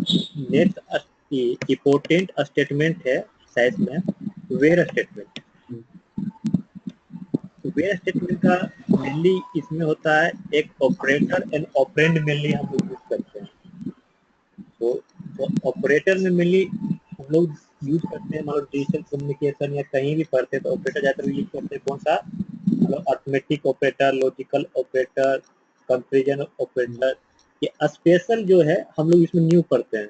Next important statement है science में where statement. Where statement का मेनली इसमें होता है एक ऑपरेटर एंड ऑपरेंड मेनली हम लोग यूज करते हैं। तो ऑपरेटर में मेनली हम लोग यूज करते हैं, मतलब डिजिटल कम्युनिकेशन या कहीं भी पढ़ते हैं तो ऑपरेटर ज्यादातर यूज करते हैं। कौन सा? मतलब arithmetic operator, logical operator, comparison operator. ये स्पेशल जो है हम लोग इसमें न्यू पढ़ते हैं।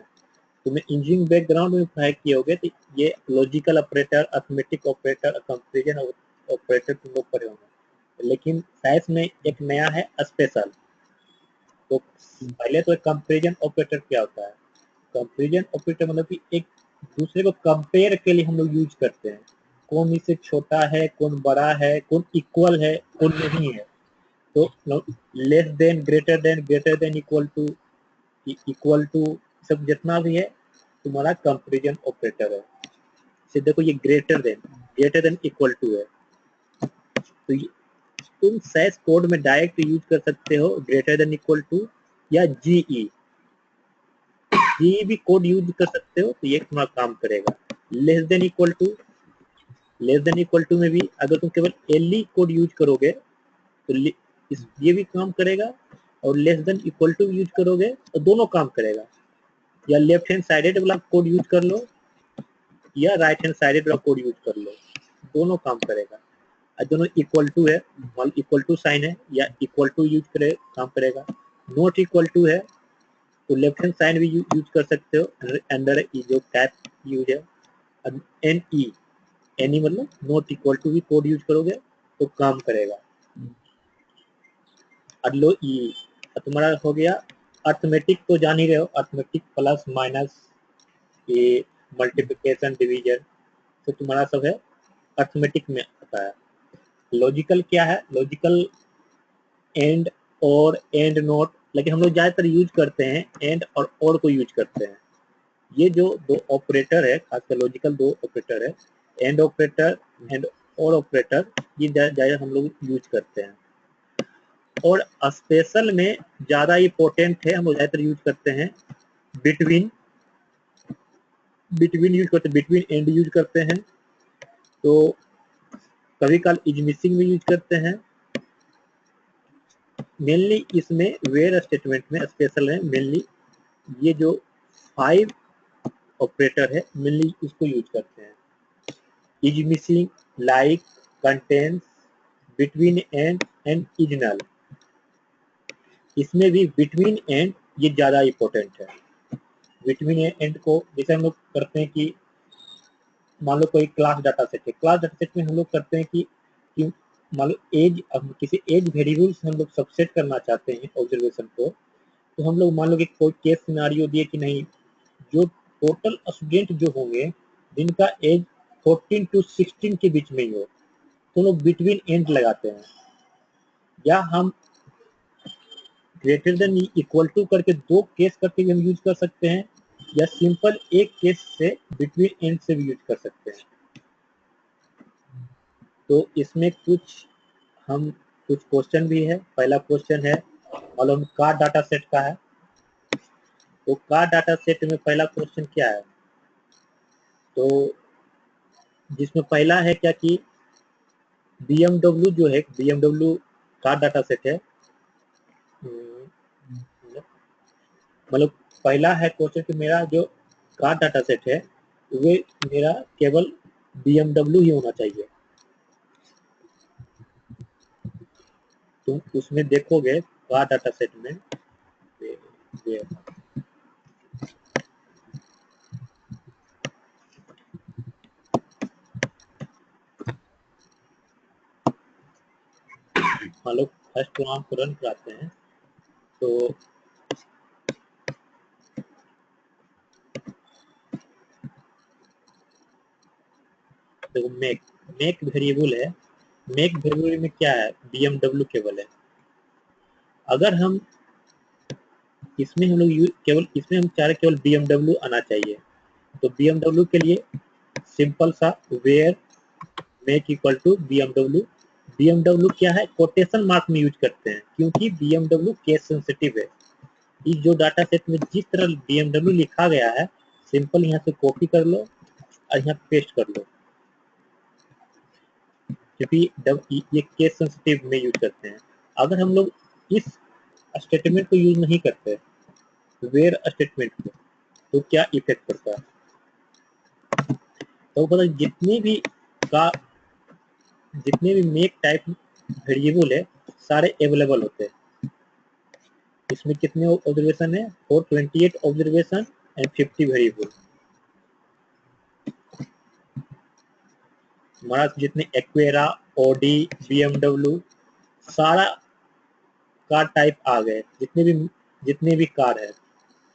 तुम्हें इंजीनियरिंग बैकग्राउंड में पढ़ाई किए होगे तो ये logical operator, arithmetic operator, comparison operator तुम लोग पढ़े होंगे। लेकिन साइंस में एक नया है स्पेशल। तो पहले तो कंपैरिजन ऑपरेटर क्या होता है? कंपैरिजन ऑपरेटर मतलब कि एक दूसरे को कंपेयर के लिए हम लोग यूज करते हैं। कौन इससे छोटा है, कौन बड़ा है, कौन इक्वल है, कौन नहीं है। तो less than, greater than, equal to, सब जितना भी है तुम्हारा कंपैरिजन ऑपरेटर है। से देखो ये ग्रेटर देन इक्वल टू है। तो तुम सैस कोड में डायरेक्ट यूज कर सकते हो ग्रेटर देन इक्वल टू या जीई भी कोड यूज कर सकते हो, तो ये तुम्हारा काम करेगा। लेस देन इक्वल टू में भी अगर तुम केवल एलई कोड यूज करोगे तो ये भी काम करेगा, और less than equal to use करोगे तो दोनों काम करेगा। या लेफ्ट हैंड साइडेड वाला कोड यूज कर लो या राइट हैंड साइडेड वाला कोड यूज कर लो, दोनों काम करेगा। दोनों इक्वल टू है, इक्वल टू साइन है या इक्वल टू यूज करे काम करेगा। नॉट इक्वल टू है तो लेफ्ट हैंड साइन भी यूज कर सकते हो, अंडर जो कैप यूज है। एनी मतलब नॉट इक्वल टू भी कोड यूज करोगे तो काम करेगा। लो तुम्हारा हो गया अर्थमेटिक, तो जान ही रहे हो, अर्थमेटिक प्लस माइनस, ये मल्टीप्लिकेशन, डिवीजन, तो तुम्हारा सब है अर्थमेटिक में आता है। लॉजिकल क्या है? लॉजिकल एंड और एंड नोट, लेकिन हम लोग ज्यादातर यूज करते हैं एंड और को यूज करते हैं। ये जो दो ऑपरेटर है, खासकर लॉजिकल दो ऑपरेटर है, एंड ऑपरेटर एंड और ऑपरेटर, ये ज्यादा हम लोग यूज करते हैं। और स्पेशल में ज्यादा इंपॉर्टेंट है, हम लोग ज्यादातर यूज करते हैं बिटवीन यूज करते हैं, बिटवीन एंड यूज करते हैं। तो कभी काल इज मिसिंग में यूज करते हैं। मेनली इसमें वेयर स्टेटमेंट में स्पेशल है, मेनली ये जो 5 ऑपरेटर है मेनली इसको यूज करते हैं। Is missing, like, contains, between and is null. इसमें भी बिटवीन एंड ये ज्यादा इंपॉर्टेंट है। बिटवीन एंड को जैसे हम लोग करते हैं कि मान लो कोई क्लास डाटा सेट है, क्लास डाटा सेट में हम लोग करते हैं कि मान लो एज, किसी एज वेरिएबल से हम लोग सबसेट करना चाहते हैं ऑब्जर्वेशन को, तो हम लोग मान लो कि कोई केस सिनारियो दिए कि नहीं, जो टोटल स्टूडेंट जो होंगे जिनका एज 14 to 16 के बीच में ही हो, तो लोग बिटवीन एंड लगाते हैं। या हम ग्रेटर देन इक्वल टू करके दो केस करके भी हम यूज कर सकते हैं, या सिंपल एक केस से बिटवीन एंड से भी यूज कर सकते हैं। तो इसमें कुछ क्वेश्चन भी है। पहला क्वेश्चन है मालूम कार डाटा सेट का है। तो कार डाटा सेट में पहला क्वेश्चन क्या है? तो जिसमें पहला है क्या कि BMW जो है, BMW कार डाटा सेट है। मतलब पहला है क्वेश्चन कि मेरा जो कार डाटा सेट है वे मेरा केवल BMW ही होना चाहिए। तुम उसमें देखोगे कार डाटा सेट में मान लो फर्स्ट प्रोग्राम को रन कराते हैं, तो देखो मेक वेरिएबल है। मेक वेरिएबल में क्या है? BMW केवल है। अगर हम इसमें हम लोग केवल इसमें हम चाह रहे केवल BMW आना चाहिए, तो BMW के लिए सिंपल सा where make equal to BMW क्या है? कोटेशन मार्क में यूज करते हैं, क्योंकि BMW केस सेंसिटिव है। इस जो डाटा सेट में जिस तरह BMW लिखा गया है, सिंपल यहाँ से कॉपी कर लो और यहाँ पेस्ट कर लो, क्योंकि ये केस सेंसिटिव में यूज करते हैं। अगर हम लोग इस स्टेटमेंट को यूज नहीं करते, वेयर स्टेटमेंट को, तो क्या इफेक्ट पड़ता है? तो पता जितने भी मेक टाइप वेरिएबल है, सारे अवेलेबल होते हैं। इसमें कितने ऑब्जर्वेशन है? 428 ऑब्जर्वेशन एंड 50 वेरिएबल। हमारा जितने एक्वेरा, ऑडी, BMW, सारा कार टाइप आ गए, जितने भी कार है,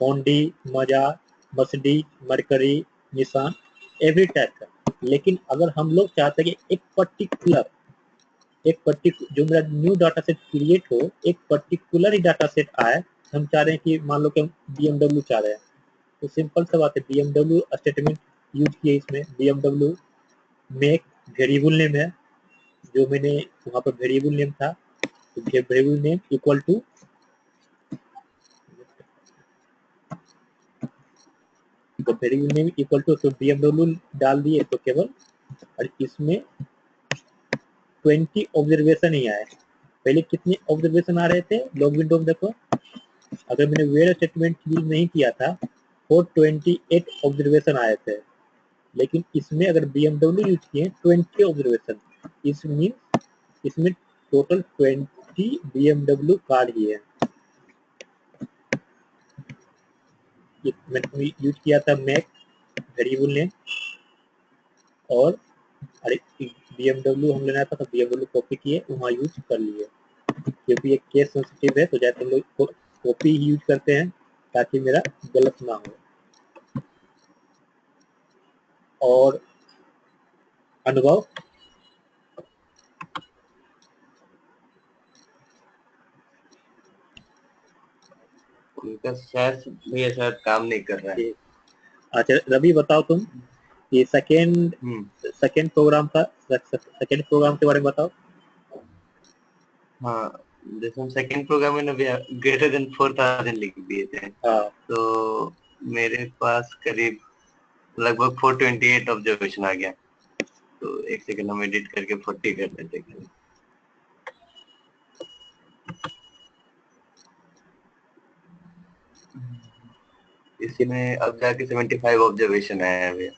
होंडी, मजा, Mercedes, mercury, Nissan, every type का। लेकिन अगर हम लोग चाहते हैं कि एक पर्टिकुलर जो मेरा न्यू डाटा सेट क्रिएट हो, एक पर्टिकुलर ही डाटा सेट आए, हम चाह रहे हैं कि मान लो कि हम BMW चाह रहे हैं, तो सिंपल सा बात है, BMW स्टेटमेंट यूज किए इसमें। BMW मेक वेरिएबल नेम है, जो मैंने वहाँ पर वेरिएबल नेम था, तो variable name equal to variable name equal to, तो BMW डाल दिए तो केवल, और इसमें 20 ऑब्जर्वेशन ही आए। पहले कितने ऑब्जर्वेशन आ रहे थे? लॉग विंडो में देखो, अगर मैंने वेयर स्टेटमेंट यूज नहीं किया था, 428 ऑब्जर्वेशन आए थे। लेकिन इसमें अगर BMW यूज किए 20 ऑब्जर्वेशन, इसमें टोटल 20 BMW कार ही है। मैंने यूज किया था मैक वेरिएबल नेम, और अरे BMW हम लेना था तो BMW कॉपी किए, वहाँ यूज कर लिए, क्योंकि ये केस सेंसिटिव है, तो जैसे हम लोग कॉपी ही यूज करते हैं ताकि मेरा गलत ना हो। और अनुभव? उनका शायद काम नहीं कर रहा है। अच्छा रवि, बताओ तुम, ये सेकेंड प्रोग्राम के बारे में बताओ। हाँ, जैसे हम सेकंड प्रोग्राम में ग्रेटर देन 4000 लिख दिए थे। हाँ, तो मेरे पास करीब लगभग 428 ऑब्जर्वेशन आ गया। तो एक सेकंड हम एडिट करके 40 कर देते हैं। इसमें अब जाके 75 ऑब्जर्वेशन आया है भैया।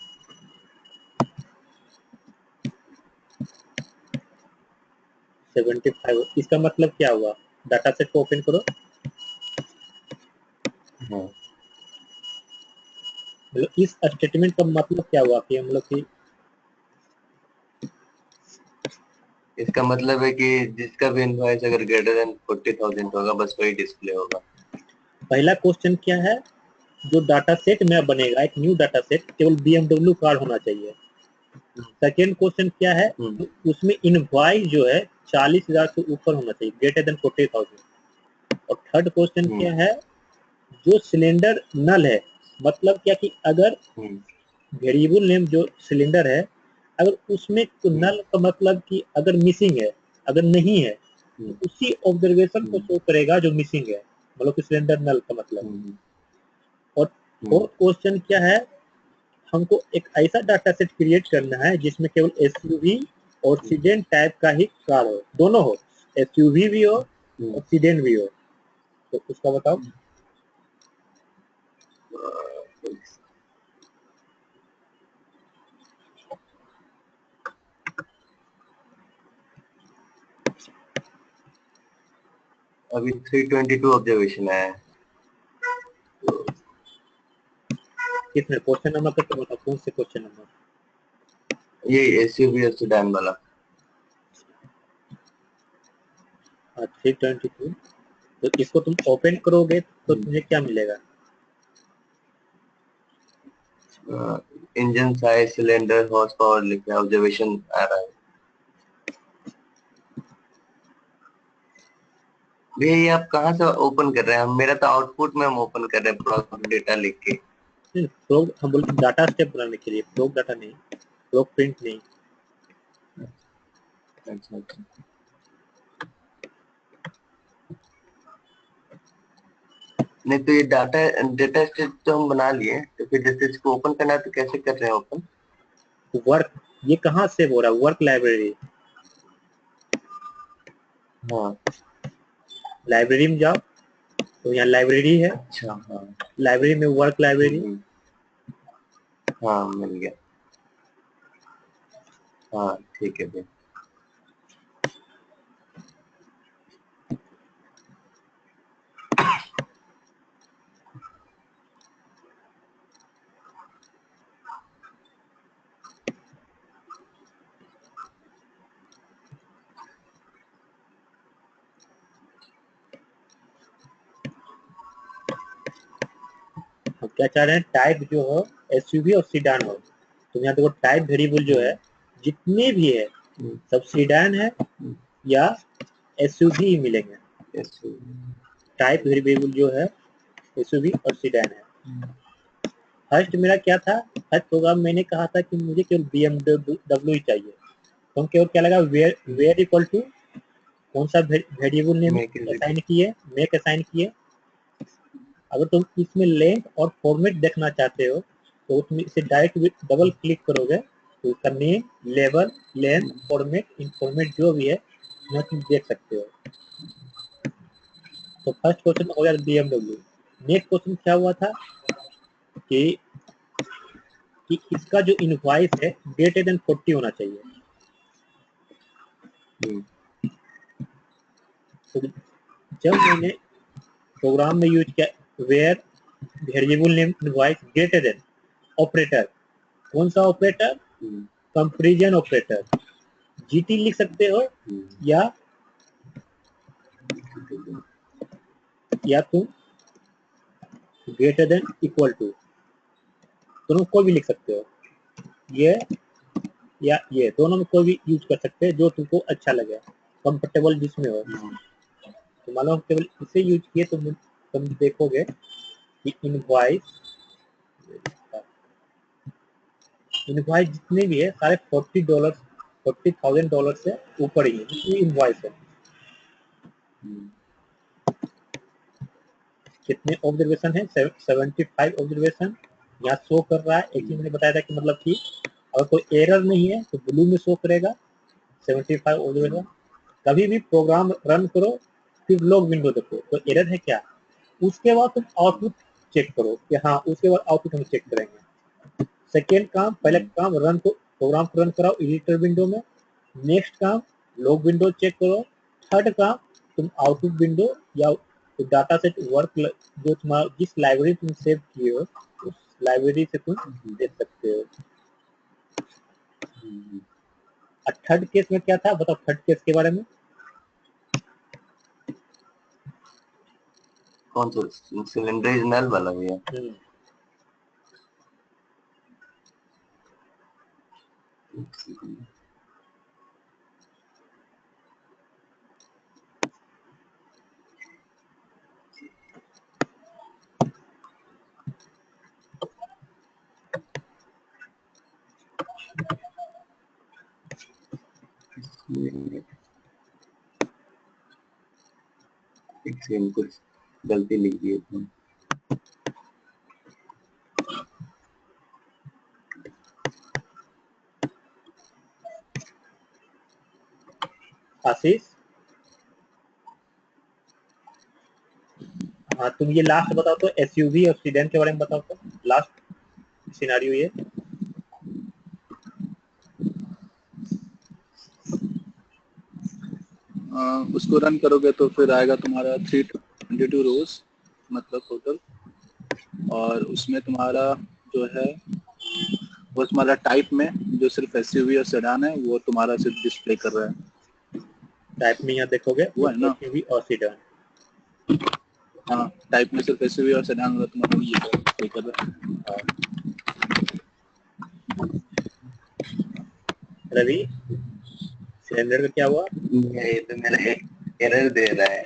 75, इसका मतलब क्या हुआ? डाटा सेट को ओपन करो। हाँ, मतलब इस स्टेटमेंट का मतलब क्या हुआ कि हम लोग की, इसका मतलब है कि जिसका भी इनवॉइस अगर ग्रेटर देन 40,000 होगा, बस वही डिस्प्ले होगा। पहला क्वेश्चन क्या है? जो डाटा सेट में बनेगा, एक न्यू डाटा सेट, केवल BMW कार होना चाहिए। सेकेंड क्वेश्चन क्या है? उसमें इनवॉइस जो है 40,000 से ऊपर होना चाहिए, ग्रेटर देन 40,000। और थर्ड क्वेश्चन क्या है? जो सिलेंडर नल है, मतलब क्या कि अगर वेरिएबल नेम जो सिलेंडर है, अगर उसमें तो नल का मतलब कि अगर मिसिंग है, अगर नहीं है, तो उसी ऑब्जर्वेशन को शो करेगा जो मिसिंग है, मतलब कि सिलेंडर नल का मतलब। और फोर्थ क्वेश्चन क्या है? हमको एक ऐसा डाटा सेट क्रिएट करना है जिसमें केवल एसयूवी और सीडेन टाइप का ही कार हो, दोनों हो, एसयूवी भी हो और सीडेन भी हो। तो उसका बताओ। अभी 322 ऑब्जर्वेशन है। कितने क्वेश्चन नंबर तक तो बताओ, कौन से क्वेश्चन नंबर? ये एसयूवी और सेडान वाला। 322। तो इसको तुम ओपन करोगे तो तुम्हें क्या मिलेगा? Engine size, cylinder, horse power लिखा ऑब्जर्वेशन आ रहा है। भैया ये आप कहाँ से ओपन कर रहे हैं? मेरा तो आउटपुट में हम ओपन कर रहे हैं प्रोग्राम डेटा लिख के। प्रोग हम बोलते डाटा स्टेप बनाने के लिए, प्रोग डाटा नहीं, प्रोग प्रिंट नहीं। अच्छा अच्छा। नहीं तो ये डेटा स्टेट तो हम बना लिए, तो फिर जैसे इसको ओपन करना है तो कैसे कर रहे हैं ओपन? वर्क, ये कहाँ सेव हो रहा है? वर्क लाइब्रेरी, हाँ लाइब्रेरी में जाओ तो यहाँ लाइब्रेरी है, अच्छा हाँ लाइब्रेरी में वर्क लाइब्रेरी, हाँ मिल गया, हाँ ठीक है फिर। तो क्या चाह रहे हैं? टाइप जो हो एसयूवी और सीडान हो, तो यहाँ देखो टाइप वेरिएबल जो है जितने भी है सब सीडान है या एसयूवी मिलेंगे। टाइप वेरिएबल जो है एसयूवी और सीडान है। फर्स्ट मेरा क्या था, फर्स्ट प्रोग्राम मैंने कहा था कि मुझे केवल BMW ही चाहिए, तो हम केवल क्या लगा वेयर इक्वल टू कौन सा वेरिएबल नेम असाइन किए, मेक असाइन किए। अगर तुम इसमें लेंथ और फॉर्मेट देखना चाहते हो तो तुम इसे डायरेक्ट डबल क्लिक करोगे तो इसका नेम, लेवल, लेंथ, फॉर्मेट, इनफॉर्मेट जो भी है वह तुम देख सकते हो। तो फर्स्ट क्वेश्चन हो गया BMW। नेक्स्ट क्वेश्चन क्या हुआ था कि इसका जो इनवॉइस है ग्रेटर देन 40 होना चाहिए। तो जब मैंने प्रोग्राम में यूज किया where variable name invoice greater than operator, कौन सा ऑपरेटर? कंपैरिजन ऑपरेटर, जीटी लिख सकते हो या तुम ग्रेटर देन इक्वल टू, दोनों कोई भी लिख सकते हो, ये या ये दोनों में कोई भी यूज कर सकते हैं जो तुमको अच्छा लगे, कंफर्टेबल जिसमें हो। तो मान लो केवल इसे यूज किए तो तुम देखोगे कि इनवॉइस जितने भी है सारे $40,000 से ऊपर ही है जितनी इनवॉइस है। कितने ऑब्जर्वेशन है? 75 ऑब्जर्वेशन यहाँ शो कर रहा है। एक चीज मैंने बताया था कि मतलब कि अगर कोई एरर नहीं है तो ब्लू में शो करेगा 75 ऑब्जर्वेशन। कभी भी प्रोग्राम रन करो फिर लॉग विंडो देखो तो एरर है क्या, उसके बाद तुम आउटपुट चेक करो कि हाँ, उसके बाद आउटपुट हम चेक करेंगे। सेकेंड काम, पहले काम रन को प्रोग्राम को रन कराओ एडिटर विंडो में, नेक्स्ट काम लॉग विंडो चेक करो, थर्ड काम तुम आउटपुट विंडो या डाटा सेट वर्क जो तुम्हारा जिस लाइब्रेरी तुम सेव किए हो उस लाइब्रेरी से तुम देख सकते हो। और थर्ड केस में क्या था बताओ, थर्ड केस के बारे में। कौन सा सिलेंडर नल वाला भैया? एक सेकंड, कुछ गलती लिख दी है। आशीष, हाँ तुम ये लास्ट बताओ तो एसयूवी और सीडेन के बारे में बताओ तो लास्ट सिनेरियो ये। उसको रन करोगे तो फिर आएगा तुम्हारा 322 रोज मतलब टोटल, और उसमें तुम्हारा जो है वो तुम्हारा टाइप में जो सिर्फ एसयूवी और सेडान है वो तुम्हारा सिर्फ डिस्प्ले कर रहा है। टाइप में यहाँ देखोगे वो है ना, एसयूवी और सीडेन। हाँ टाइप में सिर्फ एसयूवी और सेडान होगा तुम्हारा ये डिस्प्ले कर रहा है। रवि, सिलेंडर का क्या हुआ? ये तो मेरा एरर दे रहा है।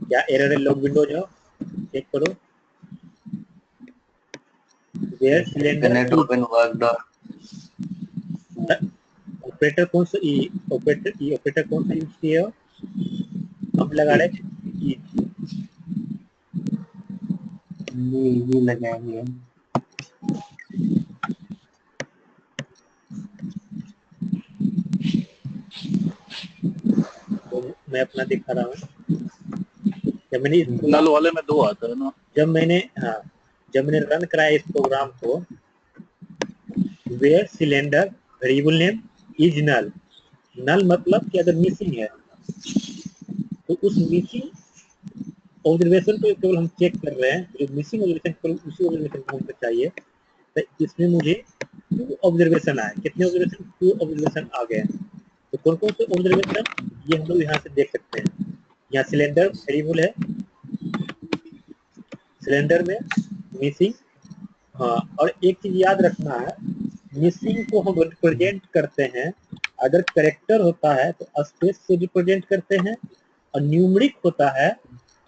क्या एरर है? लॉग विंडो जाओ चेक करो where cylinder open work operator कौन सा ऑपरेटर कौन सा यूज किए हो? हम लगा रहे ये लगाएंगे। तो मैं अपना दिखा रहा हूँ। जब मैंने इस नल प्रोग्राम वाले में 2 आता है ना। जब मैंने रन कराया इस प्रोग्राम को, where cylinder variable name is null. Null मतलब कि अगर मिसिंग है तो उस मिसिंग ऑब्जर्वेशन को केवल हम चेक कर रहे हैं, जो मिसिंग ऑब्जर्वेशन केवल उसी ऑब्जर्वेशन को हमको चाहिए। तो इसमें मुझे 2 ऑब्जर्वेशन आए। कितने ऑब्जर्वेशन? 2 ऑब्जर्वेशन आ गए। तो कौन कौन से ऑब्जर्वेशन ये हम लोग यहाँ से देख सकते हैं। यहाँ सिलेंडर वेरिएबल है, सिलेंडर में मिसिंग। हाँ, और एक चीज याद रखना है, मिसिंग को हम रिप्रेजेंट करते हैं, अगर करेक्टर होता है तो स्पेस से रिप्रेजेंट करते हैं, और न्यूमरिक होता है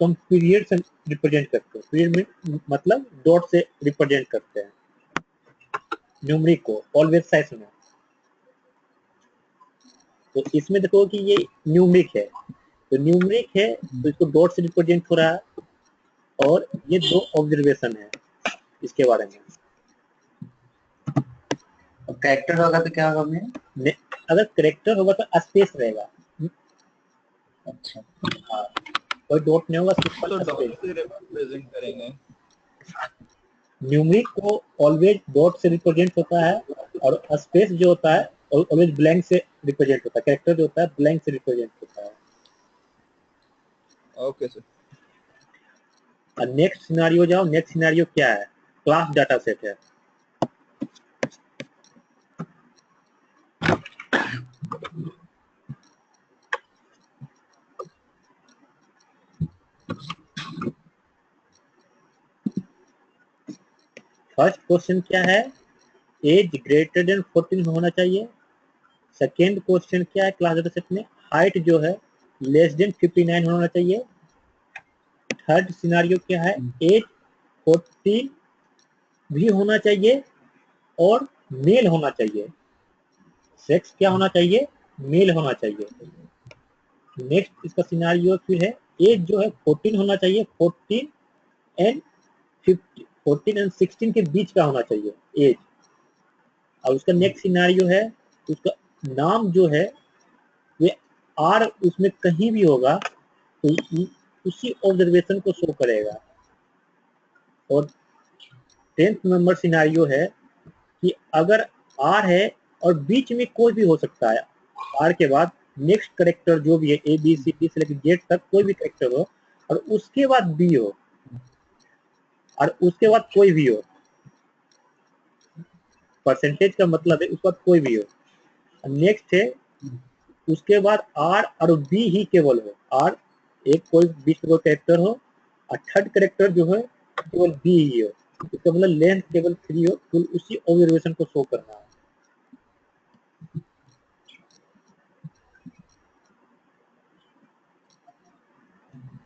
तो हम पीरियड से रिप्रेजेंट करते हैं। पीरियड मतलब डॉट से रिप्रेजेंट करते हैं न्यूमरिक को, ऑलवेज साइज में। तो इसमें देखो कि ये न्यूमरिक है, तो न्यूमरिक है तो इसको डॉट से रिप्रेजेंट हो रहा है, और ये 2 ऑब्जर्वेशन है इसके बारे में। कैरेक्टर होगा तो क्या होगा भैया? अगर करेक्टर होगा तो स्पेस रहेगा। अच्छा, हाँ, कोई डॉट नहीं होगा, तो सिंपल डॉट स्पेस। से रिप्रेजेंट करेंगे। न्यूमरिक को ऑलवेज डॉट से रिप्रेजेंट होता है, और स्पेस जो होता है ऑलवेज ब्लैंक से रिप्रेजेंट होता है। कैरेक्टर जो होता है ब्लैंक से रिप्रेजेंट होता है। Okay sir. और नेक्स्ट सिनेरियो जाओ। नेक्स्ट सिनेरियो क्या है? क्लास डाटा सेट है। फर्स्ट क्वेश्चन क्या है? एज ग्रेटर देन 14 होना चाहिए। सेकेंड क्वेश्चन क्या है क्लास डाटा सेट में? हाइट जो है लेस देन 59 होना चाहिए। थर्ड सिनेरियो क्या है? एज 14 भी होना चाहिए और मेल होना चाहिए। सेक्स क्या होना चाहिए? मेल होना चाहिए। नेक्स्ट इसका सिनेरियो फिर है, एज जो है 14 होना चाहिए, 14 एंड 50, 14 एंड 16 के बीच का होना चाहिए एज। और उसका नेक्स्ट सिनेरियो है, उसका नाम जो है वे आर उसमें कहीं भी होगा तो उसी ऑब्जर्वेशन को शो करेगा। और 10th नंबर सिनेरियो है कि अगर आर है और बीच में कोई भी हो सकता है, आर के बाद नेक्स्ट करेक्टर जो भी है ए बी सी डी से लेकर जेड तक कोई भी करेक्टर हो, और उसके बाद बी हो, और उसके बाद कोई भी हो। परसेंटेज का मतलब है उसके बाद कोई भी हो। नेक्स्ट है उसके बाद आर और बी ही केवल हो, आर एक कोई बीच में कोई करेक्टर हो, और थर्ड करेक्टर जो है केवल बी ही हो। इसका मतलब लेंथ केवल 3 हो, तो उसी ऑब्जर्वेशन को शो करना है।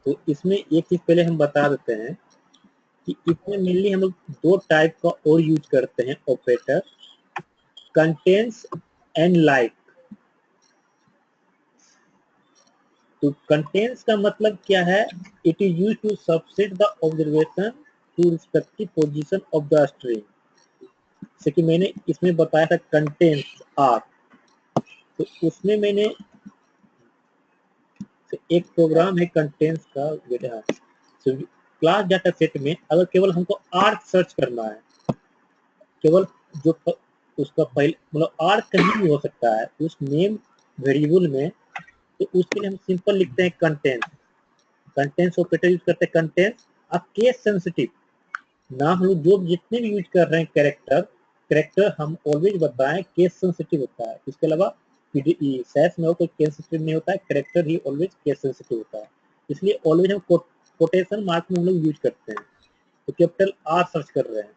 तो इसमें एक चीज पहले हम बता देते हैं कि इसमें मेनली हम लोग 2 टाइप का और यूज करते हैं ऑपरेटर, कंटेन्स एंड लाइक। तो कंटेन्स का मतलब क्या है? It is use to subset the observation to respective position of the string. जैसे कि मैंने इसमें बताया था कंटेन्स आर, तो उसमें मैंने एक प्रोग्राम है कंटेन्स का, क्लास डाटा सेट में अगर केवल हमको आर सर्च करना है, केवल जो उसका पहले मतलब आर कहीं भी हो सकता है उस नेम वेरिएबल में, तो उसके लिए हम सिंपल लिखते हैं कंटेंस। कंटेंस ऑपरेटर यूज करते हैं कंटेंस। अब केस सेंसिटिव ना हम लोग जो जितने भी यूज कर रहे हैं कैरेक्टर हम ऑलवेज बताएं केस सेंसिटिव होता है। इसके अलावा सैस में हो कोई केस सेंसिटिव नहीं होता है, कैरेक्टर ही ऑलवेज केस सेंसिटिव होता है। इसलिए ऑलवेज हम कोटेशन मार्क में हम लोग यूज करते हैं। तो कैपिटल आर सर्च कर रहे हैं,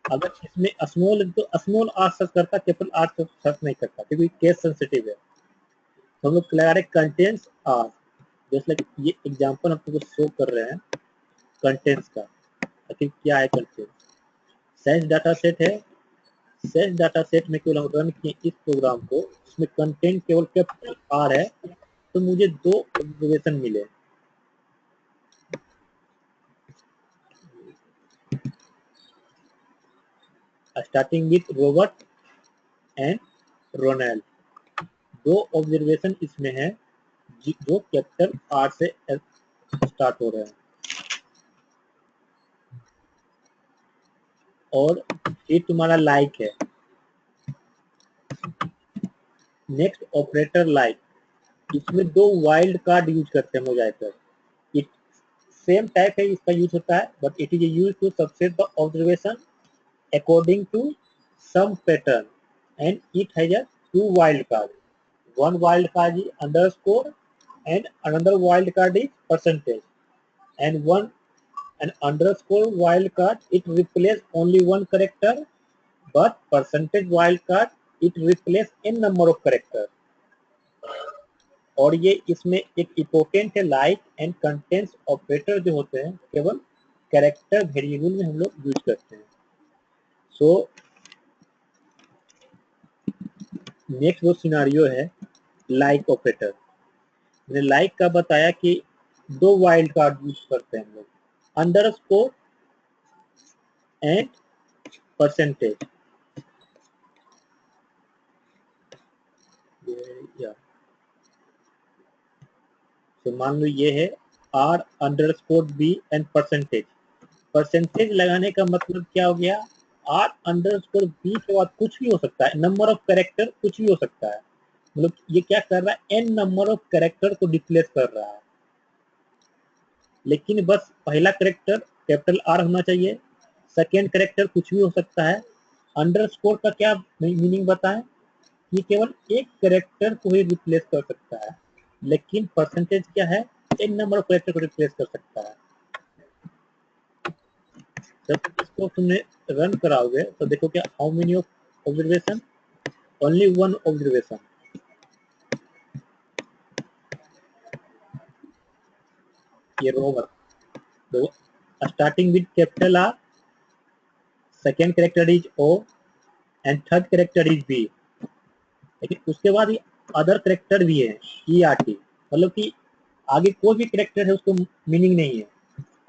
अगर इसमें स्मॉल तो स्मॉल आर सर्च करता, कैपिटल आर सर्च नहीं करता क्योंकि केस सेंसिटिव है। तो हम लोग लगा रहे कंटेंट्स आर, जैसे लाइक ये एग्जांपल हम तुमको शो कर रहे हैं कंटेंट्स का। आखिर क्या है कंटेंट? सेंस डाटा सेट है। सेंस डाटा सेट में केवल हम रन किए इस प्रोग्राम को, इसमें कंटेंट केवल कैपिटल आर है, तो मुझे 2 ऑब्जर्वेशन मिले। Starting with Robert and Ronald. दो ऑब्जर्वेशन इसमें है जो कैपिटल आर से स्टार्ट हो रहे हैं। और ये तुम्हारा लाइक है। नेक्स्ट ऑपरेटर लाइक, इसमें दो वाइल्ड कार्ड यूज करते हैं मोजाइकर। इट सेम टाइप है, इसका यूज होता है, but it is use to subset the observation according to some pattern and it has a two wild card. One wild card is underscore and another wild card is percentage. And an underscore wild card, it replaces only one character, but percentage wild card, it replaces n number of characters. और ये इसमें एक important है, like and contents operator जो होते हैं केवल character variable में हम लोग यूज करते हैं। सो नेक्स्ट जो सिनारियो है लाइक ऑपरेटर, मैंने लाइक का बताया कि दो वाइल्ड कार्ड यूज करते हैं हम लोग, अंडरस्कोर एंड परसेंटेज। तो मान लो ये है R underscore B and percentage. Percentage लगाने का मतलब क्या हो गया, आर अंडरस्कोर बी के बाद कुछ भी हो सकता है, नंबर ऑफ कैरेक्टर कुछ भी हो सकता है। मतलब ये क्या कर रहा है, एन नंबर ऑफ कैरेक्टर को रिप्लेस कर रहा है, लेकिन बस पहला कैरेक्टर कैपिटल आर होना चाहिए, सेकेंड कैरेक्टर कुछ भी हो सकता है। अंडरस्कोर का क्या मीनिंग बताएं, ये केवल एक कैरेक्टर को ही रिप्लेस कर सकता है, लेकिन परसेंटेज क्या है, एन नंबर ऑफ कैरेक्टर को रिप्लेस कर सकता है। जब इसको तुमने रन कराओगे तो देखो क्या, how many of observation, only one observation. ये रोवर, तो starting with capital R, second character is O and third character is B. लेकिन उसके बाद ये अदर कैरेक्टर भी है ERT, मतलब कि आगे कोई भी कैरेक्टर है उसको मीनिंग नहीं है।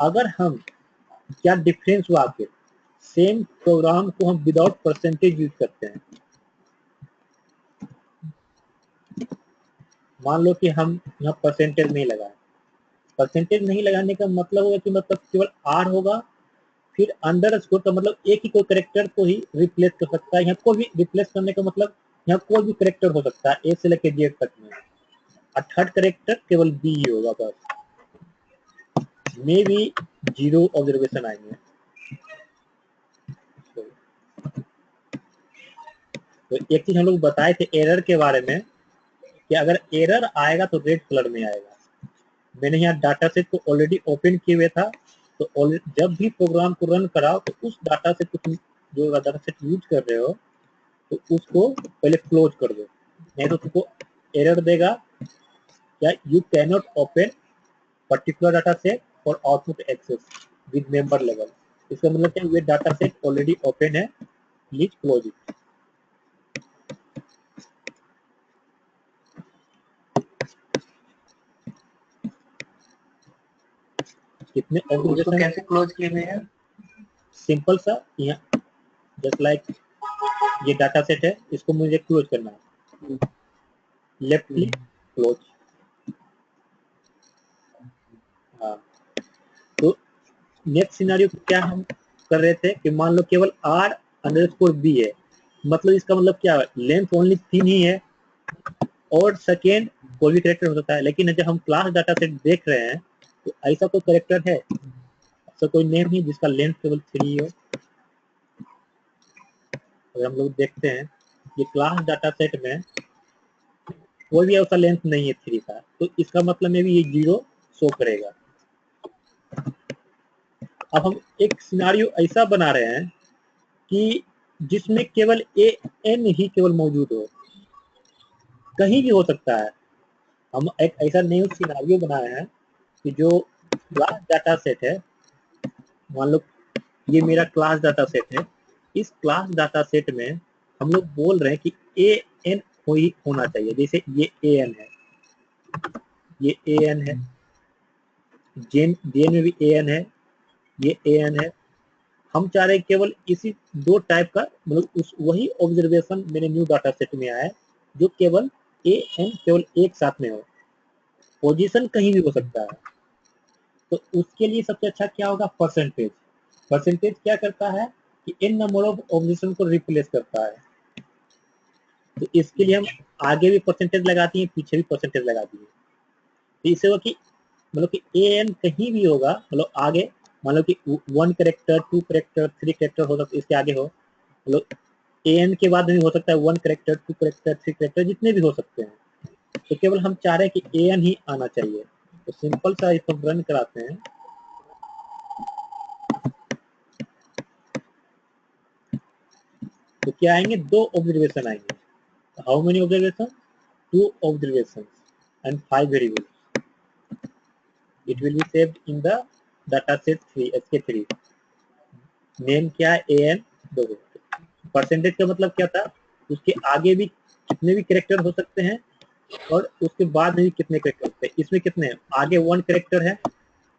अगर हम क्या डिफरेंस हुआ, आपके सेम प्रोग्राम को हम विदाउट परसेंटेज यूज करते हैं। मान लो कि हम यहाँ परसेंटेज नहीं लगाए, परसेंटेज नहीं लगाने का मतलब होगा कि मतलब केवल आर होगा, फिर अंडरस्कोर का मतलब एक ही कोई कैरेक्टर को ही रिप्लेस कर सकता है। यहाँ कोई भी रिप्लेस करने का मतलब यहाँ कोई भी कैरेक्टर हो सकता है, ए से लेकर जेड तक में, और थर्ड कैरेक्टर केवल बी ही होगा बस। मे भी 0 ऑब्जर्वेशन आएंगे। तो एक चीज हम लोग बताए थे एरर के बारे में कि अगर एरर आएगा तो रेड कलर में आएगा। मैंने यहाँ डाटा सेट को ऑलरेडी ओपन किए हुए था, तो जब भी प्रोग्राम को रन कराओ तो उस डाटा सेट को तुम जो डाटा सेट यूज कर रहे हो तो उसको पहले क्लोज कर दो, नहीं तो तुमको एरर देगा क्या, you can not open particular data set और output access with member level. इसका मतलब क्या, ये डाटा सेट ऑलरेडी ओपन है, प्लीज क्लोज इट। कितने उसको कैसे क्लोज किए हुए हैं? सिंपल सा, यहाँ जस्ट लाइक ये डाटा सेट है, इसको मुझे क्लोज करना है, लेफ्ट क्लिक क्लोज। हाँ, तो नेक्स्ट सिनेरियो क्या हम कर रहे थे कि मान लो केवल आर अंडरस्कोर बी है, मतलब इसका मतलब क्या है, लेंथ ओनली 3 ही है और सेकेंड कोई भी कैरेक्टर हो सकता है। लेकिन जब हम क्लास डाटा सेट देख रहे हैं तो ऐसा कोई कैरेक्टर है, ऐसा कोई नेम नहीं जिसका लेंथ केवल 3 हो। अगर हम लोग देखते हैं ये क्लास डाटा सेट में कोई भी ऐसा लेंथ नहीं है 3 का, तो इसका मतलब में भी ये 0 शो करेगा। अब हम एक सिनारियो ऐसा बना रहे हैं कि जिसमें केवल AN ही केवल मौजूद हो, कहीं भी हो सकता है। हम एक ऐसा न्यू सिनारियो बनाए हैं कि जो क्लास डाटा सेट है, मान लो ये मेरा क्लास डाटा सेट है, इस क्लास डाटा सेट में हम लोग बोल रहे हैं कि AN होना चाहिए। जैसे ये AN है, ये AN है, जेन में भी AN है, ये AN है, हम चाह रहे हैं केवल इसी दो टाइप का, मतलब उस वही ऑब्जर्वेशन मेरे न्यू डाटा सेट में आया है जो केवल ए एन केवल एक साथ में हो, पोजीशन कहीं भी हो सकता है। तो उसके लिए सबसे अच्छा क्या होगा, परसेंटेज। परसेंटेज क्या करता है कि एन नंबर ऑफ ऑब्जर्वेशन को रिप्लेस करता है। तो इसके लिए हम आगे भी परसेंटेज लगाती हैं, पीछे भी परसेंटेज लगाती हैं। तो इससे होगा कि मतलब कि ए एन कहीं भी होगा, मतलब आगे मान लो कि 1 कैरेक्टर 2 कैरेक्टर 3 कैरेक्टर हो सकता है, इसके आगे हो, मतलब ए एन के बाद भी हो सकता है 1 कैरेक्टर 2 कैरेक्टर 3 कैरेक्टर जितने भी हो सकते हैं। तो केवल हम चाह रहे हैं कि ए एन ही आना चाहिए। तो सिंपल सा इसको रन कराते हैं। तो क्या आएंगे, 2 ऑब्जर्वेशन आएंगे। How many observation, 2 observation and 5 variables. It will be saved in the data set 3 SK3। Name क्या है, an। देखो परसेंटेज का मतलब क्या था, उसके आगे भी कितने भी कैरेक्टर हो सकते हैं और उसके बाद में भी कितने कैरेक्टर होते हैं। इसमें कितने हैं, आगे 1 कैरेक्टर है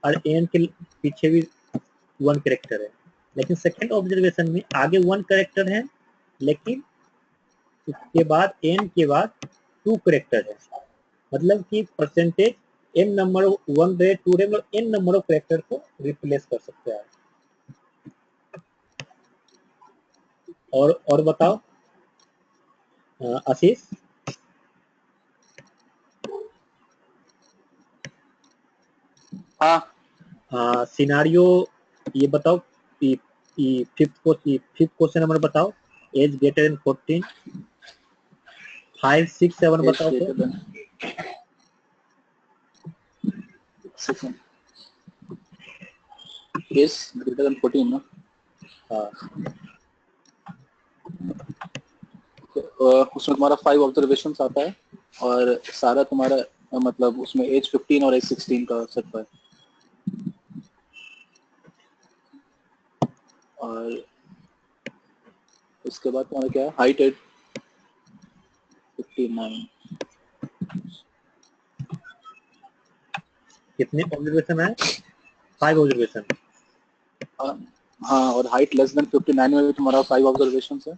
और an के पीछे भी 1 कैरेक्टर है। लेकिन सेकंड ऑब्जर्वेशन में आगे 1 कैरेक्टर है लेकिन उसके बाद n के बाद 2 कैरेक्टर है। मतलब कि परसेंटेज n नंबर ऑफ 1 रे 2 रे मतलब n नंबर ऑफ कैरेक्टर को रिप्लेस कर सकते हैं। और बताओ आशीष। हाँ सिनारियो ये बताओ, फिफ्थ क्वेश्चन नंबर बताओ। एज ग्रेटर देन 14, 5 6 7 बताओ तो। एज ग्रेटर देन 14 ना। हाँ उसमें तुम्हारा 5 ऑब्जर्वेशंस आता है और सारा तुम्हारा मतलब उसमें एज 15 और एज 16 का सकता है। और उसके बाद तुम्हारा क्या है, हाइट एट 59। कितने ऑब्जर्वेशन है, 5 ऑब्जर्वेशन। हाँ और हाइट लेस देन 59 में भी तुम्हारा 5 ऑब्जर्वेशंस है।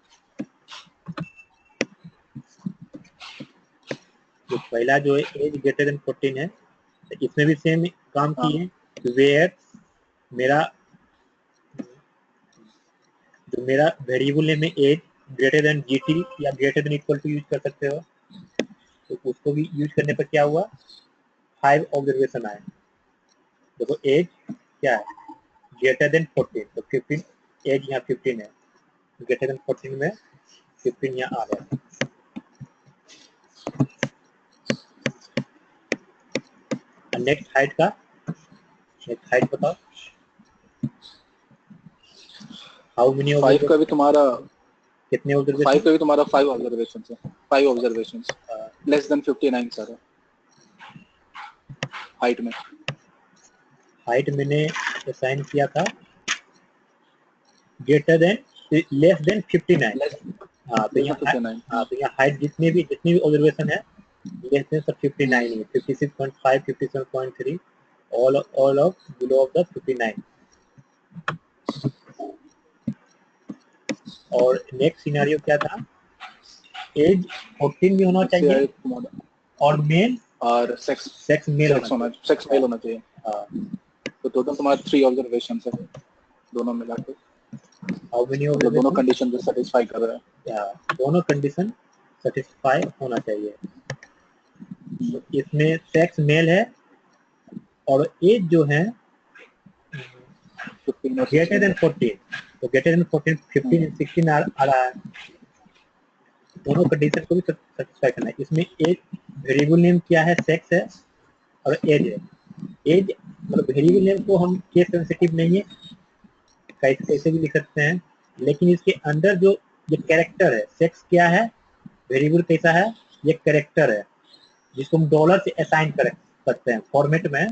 तो पहला जो है एज ग्रेटर देन 14 है, तो इसमें भी सेम काम हाँ। किए। वेयर मेरा जो मेरा वेरिएबल नेम है एज ग्रेटर देन जीटी या greater than equal to use कर सकते हो। तो उसको भी यूज करने पर क्या हुआ, 5 ऑब्जर्वेशन आए। देखो एज क्या है, ग्रेटर देन 14, तो 15 एज यहाँ 15 है, ग्रेटर देन 14 में 15 यहाँ आ गया। नेक्स्ट हाइट का, नेक्स्ट हाइट बताओ। हाउ मेनी 5 का भी तुम्हारा कितने 5 ऑब्जर्वेशन, का भी तुम्हारा 5 ऑब्जर्वेशंस है। 5 ऑब्जर्वेशंस लेस देन 59 सारा हाइट में। हाइट मैंने असाइन किया था ग्रेटर देन लेस देन 59। हाँ तो यहाँ 59 हाँ तो यहाँ हाइट जितनी भी ऑब्जर्वेशन है लेस देन सब 59 ही है, 56.5 57.3 all of below of the 59। और नेक्स्ट सिनेरियो क्या था, एज 14 भी होना चाहिए और मेल और सेक्स मेल होना चाहिए। हाँ। तो टोटल तुम्हारा 3 ऑब्जर्वेशंस है दोनों मिला के। हाउ मेनी मतलब दोनों ऑब्जर्वेशन, कंडीशन को सेटिस्फाई कर रहा है। दोनों कंडीशन सेटिस्फाई होना चाहिए। तो इसमें सेक्स मेल है और एज जो है ग्रेटर देन 14, तो ग्रेटर देन 14 15 16 आ रहा है। दोनों कंडीशन को भी सेटिस्फाई करना है। इसमें एज वेरिएबल नेम क्या है, सेक्स है और एज है। एज मतलब वेरिएबल नेम को हम केस सेंसिटिव नहीं है, कैसे भी लिख सकते हैं, लेकिन इसके अंदर जो कैरेक्टर है, सेक्स क्या है, वेरिएबल कैसा है, ये कैरेक्टर है जिसको हम डॉलर से असाइन कर सकते हैं फॉर्मेट में।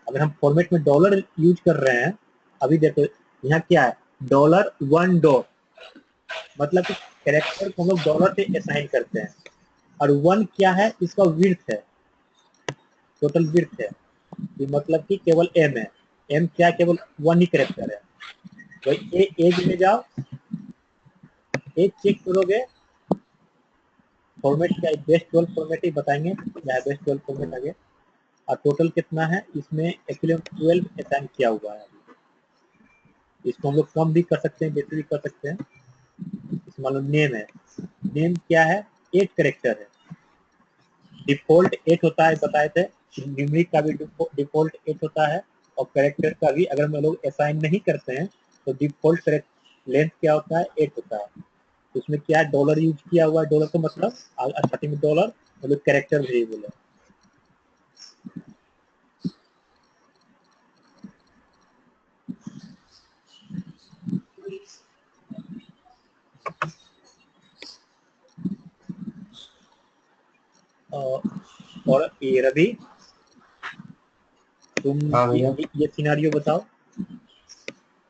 अगर हम फॉर्मेट में डॉलर यूज कर रहे हैं, अभी देखो यहाँ क्या है, $1, मतलब कि कैरेक्टर को हम लोग डॉलर से असाइन करते हैं। और 1 क्या है, इसका विड्थ है, टोटल विड्थ है, ये मतलब कि केवल m है। m क्या, केवल 1 ही कैरेक्टर है। तो एज में जाओ, एज चेक करोगे, फॉर्मेट क्या है, बेस्ट 12 फॉर्मेट ही बताएंगे, क्या बेस्ट 12 फॉर्मेट आगे, और टोटल कितना है इसमें, एक्चुअली 12 असाइन किया हुआ है। इसको हम लोग कम भी कर सकते हैं, बेसी भी कर सकते हैं। इसमें मान लो नेम है, नेम क्या है, 8 कैरेक्टर है, डिफॉल्ट 8 होता है, बताए थे, न्यूमेरिक का भी डिफॉल्ट 8 होता है, और कैरेक्टर का भी अगर हम लोग असाइन नहीं करते हैं तो डिफॉल्ट लेंथ क्या होता है, 8 होता है। तो उसमें क्या है, डॉलर यूज किया हुआ है, डॉलर का मतलब स्टार्टिंग में डॉलर, मतलब कैरेक्टर वेरिएबल है। और ये रवि, तुम हाँ भैया। ये सिनारियो बताओ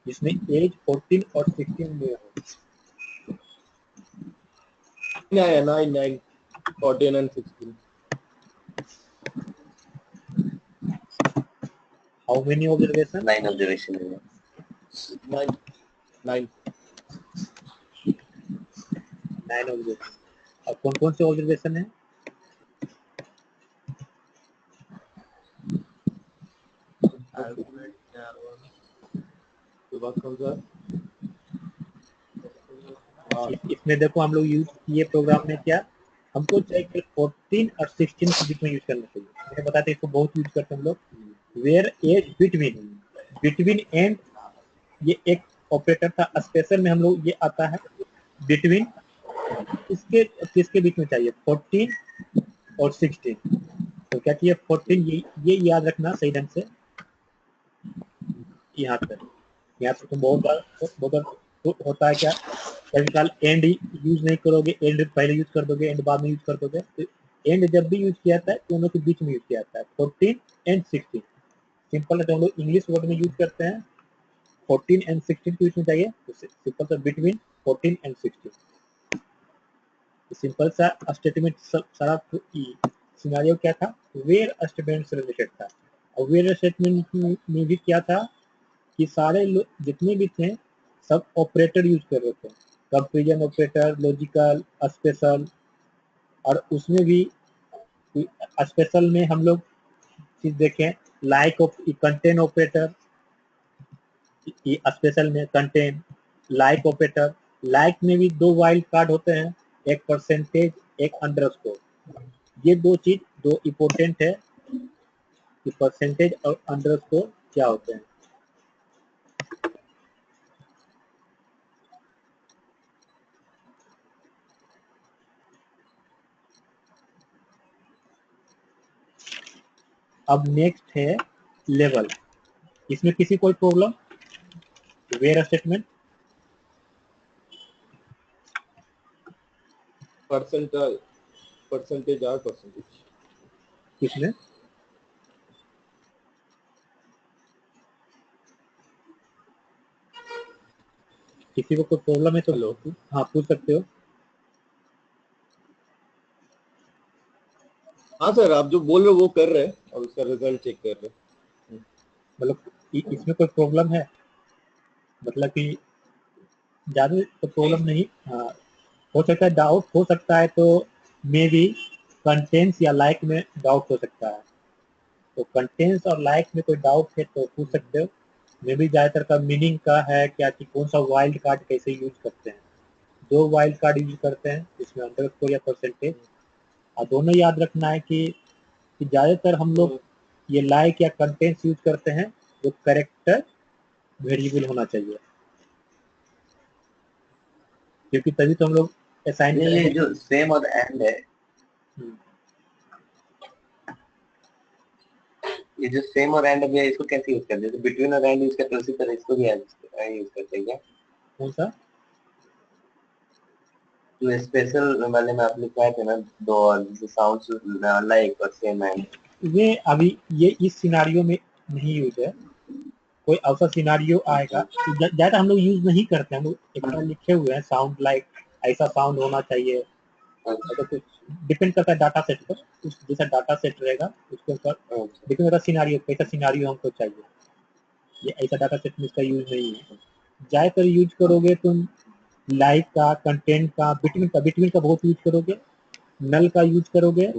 जिसमें एज 14 और 16 में हो। 9, 14 and 16. How many observation, 9 observation है। 9. 9. 9 ऑब्जर्वेशन। और कौन कौन से ऑब्जर्वेशन है, इसमें देखो हम लोग यूज किए प्रोग्राम में क्या, हमको चाहिए 14 और 16 के बीच में यूज करना चाहिए। मैंने बताया था इसको बहुत यूज करते हैं हम लोग, where age between, between and, ये एक ऑपरेटर था, स्पेशल में हम लोग ये आता है बिटवीन, इसके किसके बीच में चाहिए, 14 और 16। तो क्या चाहिए 14, ये याद रखना सही ढंग से, यहाँ तक तो बहुत बार होता है क्या, कभी काल एंड यूज नहीं करोगे, एंड पहले यूज कर दोगे, एंड बाद में यूज कर दोगे। तो एंड जब भी यूज किया जाता है दोनों के बीच में यूज किया जाता है, 14 एंड 16। सिंपल है, तो हम लोग इंग्लिश वर्ड में यूज करते हैं, 14 एंड 16 के बीच में चाहिए, तो सिंपल सा बिटवीन 14 एंड 16। सिंपल सा स्टेटमेंट, सारा सिनेरियो क्या था, वेयर स्टेटमेंट से रिलेटेड था। और वेयर स्टेटमेंट में भी क्या था कि सारे जितने भी थे सब ऑपरेटर यूज कर रहे थे, कंपैरिजन ऑपरेटर, लॉजिकल, स्पेशल, और उसमें भी स्पेशल में हम लोग चीज देखें, लाइक कंटेन ऑपरेटर, स्पेशल में कंटेन, लाइक ऑपरेटर, लाइक में भी 2 वाइल्ड कार्ड होते हैं, एक परसेंटेज, एक अंडरस्कोर। ये दो इम्पोर्टेंट है कि परसेंटेज और अंडरस्कोर क्या होते हैं। अब नेक्स्ट है लेवल, इसमें किसी कोई problem, where statement, Percentage or percentage. किसमें, किसी को कोई प्रॉब्लम है तो हेलो। हाँ पूछ सकते हो। हाँ सर, आप जो बोल रहे हो वो कर रहे हैं और उसका रिजल्ट चेक कर रहे हैं। मतलब इसमें कोई प्रॉब्लम है, मतलब कि ज्यादा तो प्रॉब्लम नहीं, हाँ हो सकता है, डाउट हो सकता है, तो मे बी कंटेंट्स या लाइक में डाउट हो सकता है। तो कंटेंट्स और लाइक में कोई डाउट है तो पूछ सकते हो। मे बी ज्यादातर का मीनिंग का है क्या कि कौन सा वाइल्ड कार्ड कैसे यूज करते हैं। 2 वाइल्ड कार्ड यूज करते हैं, इसमें अंडरस्कोर या परसेंटेज। और दोनों याद रखना है कि ज्यादातर हम लोग ये लाइक या कंटेंट्स यूज करते हैं जो कैरेक्टर वेरिएबल होना चाहिए, क्योंकि तभी तो हम लोग असाइन ये करेंगे। जो सेम और एंड है, ये जो सेम और एंड है इसको कैसे यूज करते हैं, बिटवीन और एंड यूज करते हैं उसी तरह इसको भी यूज करते हैं क्या? कौन सा, जो स्पेशल वाले में आपने क्या थे ना, दो साउंड्स लाइक और सेम एंड, ये अभी ये इस सिनारियो में नहीं यूज है, कोई ऐसा सिनारियो आएगा ज्यादा हम लोग यूज नहीं करते हैं। हम लोग एक लिखे हुए हैं साउंड लाइक, ऐसा साउंड होना चाहिए, तो कुछ डिपेंड करता है डाटा सेट पर, उस जैसा डाटा सेट रहेगा उसके ऊपर डिपेंड करता है सिनारियो, कैसा सिनारियो हमको चाहिए। ये ऐसा डाटा सेट में इसका यूज नहीं है। ज्यादातर यूज करोगे तुम लाइक का, कंटेंट का, बिटवीन का बहुत यूज करोगे, नल का यूज करोगे,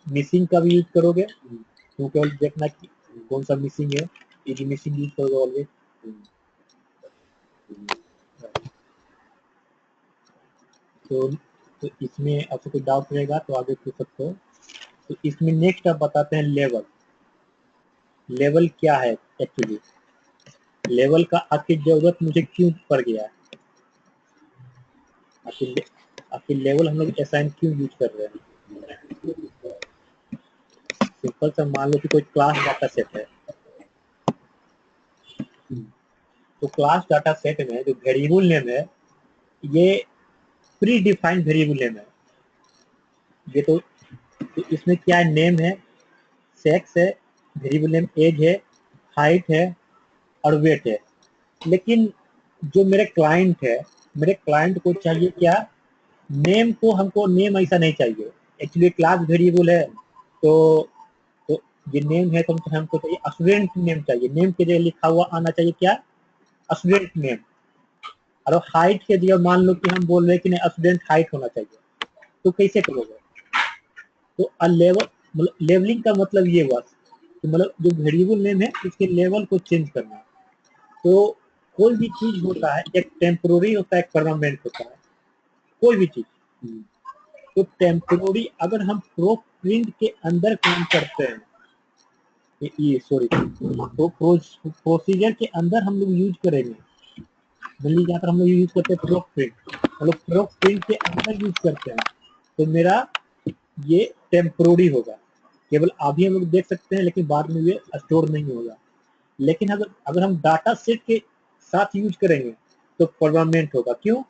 मिसिंग का भी यूज करोगे। तो केवल देखना कि कौन सा मिसिंग है, यदि मिसिंग यूज करोगे ऑलवेज। तो इसमें आपको कोई डाउट रहेगा तो आगे पूछ सकते हो। तो इसमें नेक्स्ट आप बताते हैं लेवल। लेवल क्या है एक्चुअली, लेवल का आखिर जरूरत मुझे क्यों पड़ गया है, आखिर लेवल हम लोग असाइन क्यों यूज कर रहे हैं। सिंपल सा मान लो कि कोई क्लास डाटा सेट है, तो क्लास डाटा सेट में जो वेरिएबल नेम है ये प्री डिफाइंड वेरिएबल नेम है। ये तो इसमें क्या है, नेम है, सेक्स है, वेरिएबल नेम एज है, हाइट है और वेट है। लेकिन जो मेरे क्लाइंट है, मेरे क्लाइंट को चाहिए क्या, नेम को हमको नेम ऐसा नहीं चाहिए। एक्चुअली क्लास वेरिएबल है तो ये नेम है तो हमको चाहिए स्टूडेंट नेम चाहिए। नेम के जगह लिखा हुआ आना चाहिए क्या, स्टूडेंट नेम। और हाइट के जगह मान लो कि हम बोल रहे हैं कि नहीं स्टूडेंट हाइट होना चाहिए, तो कैसे करोगे। तो लेवलिंग का मतलब ये हुआ कि मतलब जो वेरिएबल नेम है उसके लेवल को चेंज करना। तो कोई भी चीज होता है, एक टेम्पोररी होता है, एक परमानेंट होता है, कोई भी चीज। तो टेम्पोररी अगर हम प्रिंट के अंदर काम करते हैं, सॉरी, तो प्रोसीजर के अंदर हम लोग यूज करेंगे। दिल्ली जाकर हम लोग यूज करते हैं प्रोक प्रिंट, हम लोग प्रोक प्रिंट के अंदर यूज करते हैं, तो मेरा ये टेम्पोररी होगा, केवल अभी हम लोग देख सकते हैं लेकिन बाद में ये स्टोर नहीं होगा। लेकिन अगर हम डाटा सेट के साथ यूज करेंगे तो परमानेंट होगा। क्यों,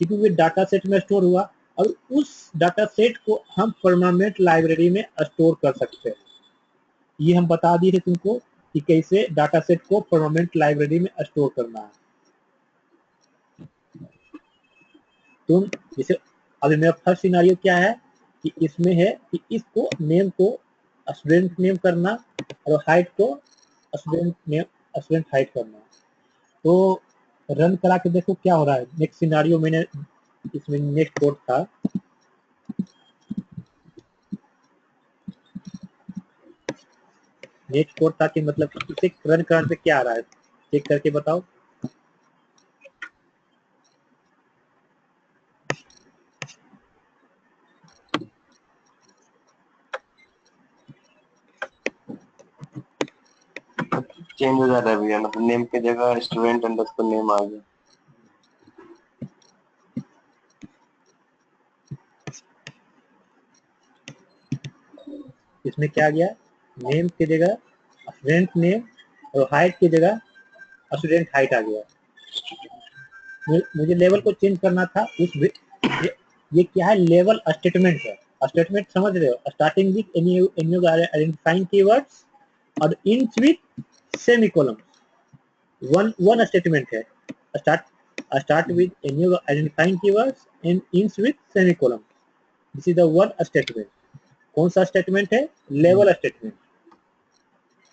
क्योंकि ये डाटा सेट में स्टोर हुआ और उस डाटा सेट को हम परमानेंट लाइब्रेरी में स्टोर कर सकते हैं। ये हम बता दिए थे तुमको कि कैसे डाटा सेट को परमानेंट लाइब्रेरी में स्टोर करना है। तुम जैसे अभी मेरा फर्स्ट सिनारियो क्या है कि इसमें है कि इसको नेम को स्टूडेंट नेम करना और हाइट को स्टूडेंट हाइट करना। तो रन करा के देखो क्या हो रहा है। नेक्स्ट सिनारियो मैंने इसमें नेक्स्ट कोड था, नेक्स्ट कोड था कि मतलब इसे रन कराने से क्या आ रहा है, चेक करके बताओ। चेंज हो जाता है भैया, मतलब नेम की जगह स्टूडेंट अंडरस्कोर नेम आ गया। इसमें क्या गया, नेम की जगह स्टूडेंट नेम और हाइट की जगह स्टूडेंट हाइट आ गया। मुझे लेवल को चेंज करना था। ये क्या है, लेवल स्टेटमेंट है। स्टेटमेंट समझ रहे हो, starting with any identifying keywords और ends with semicolon. One statement है, start with any identifying keywords and ends with semicolon. This is the one statement. कौन सा स्टेटमेंट है, लेवल स्टेटमेंट।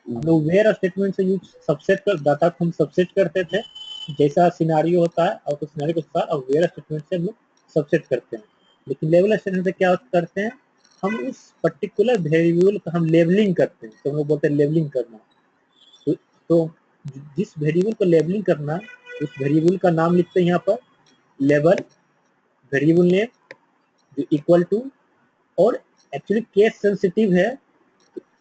हम लोग वेयर स्टेटमेंट से यूज सबसेट कर data को हम सबसेट करते थे, जैसा सिनारियो होता है और तो सिनारियो के साथ, और वेयर स्टेटमेंट से हम लोग सबसेट करते हैं। लेकिन लेवल स्टेटमेंट से क्या करते हैं, हम उस पर्टिकुलर वेरिएबल का हम लेबलिंग करते हैं, तो हम लोग बोलते हैं लेबलिंग करना। तो जिस वेरिएबल को लेबलिंग करना, उस वेरिएबल का नाम लिखते हैं यहाँ पर लेबल, वेरिएबल नेम जो इक्वल टू, और एक्चुअली केस सेंसिटिव है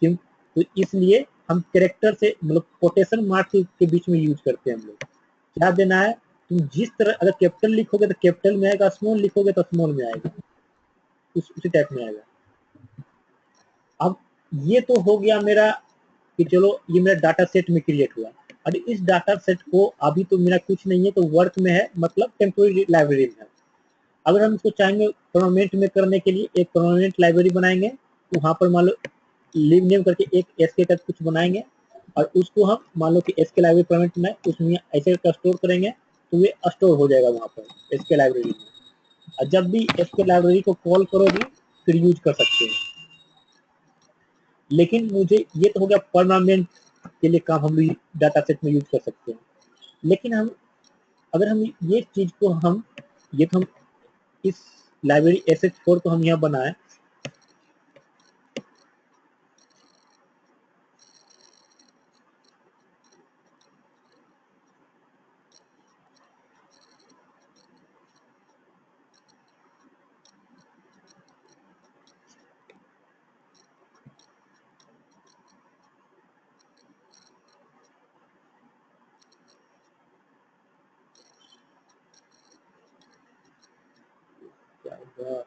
तो इसलिए हम कैरेक्टर से मतलब कोटेशन मार्क के बीच में यूज करते हैं हम लोग। क्या देना है, तुम जिस तरह अगर कैपिटल लिखोगे तो कैपिटल में आएगा, स्मॉल लिखोगे तो स्मॉल में आएगा, उसी टाइप में आएगा। अब ये तो हो गया मेरा कि चलो ये मेरा डाटा सेट में क्रिएट हुआ, और इस डाटा सेट को अभी तो मेरा कुछ नहीं है, तो वर्क में है, मतलब टेम्पोररी लाइब्रेरी में है। अगर हम इसको चाहेंगे परमानेंट में करने के लिए, एक परमानेंट लाइब्रेरी बनाएंगे, तो वहाँ पर मान लो लिव नेम करके एक एसके का कुछ बनाएंगे, और उसको हम मान लो कि एसके लाइब्रेरी परमानेंट में उसमें ऐसे का स्टोर करेंगे, तो ये स्टोर हो जाएगा वहाँ पर एसके लाइब्रेरी में। और जब भी एसके लाइब्रेरी को कॉल करोगे फिर यूज कर सकते हैं। लेकिन मुझे ये तो हो गया परमानेंट के लिए काम हम लोग डाटा सेट में यूज कर सकते हैं। लेकिन हम अगर हम ये चीज को हम ये तो हम इस लाइब्रेरी sh4 को हम यहाँ बनाए, क्या होगा?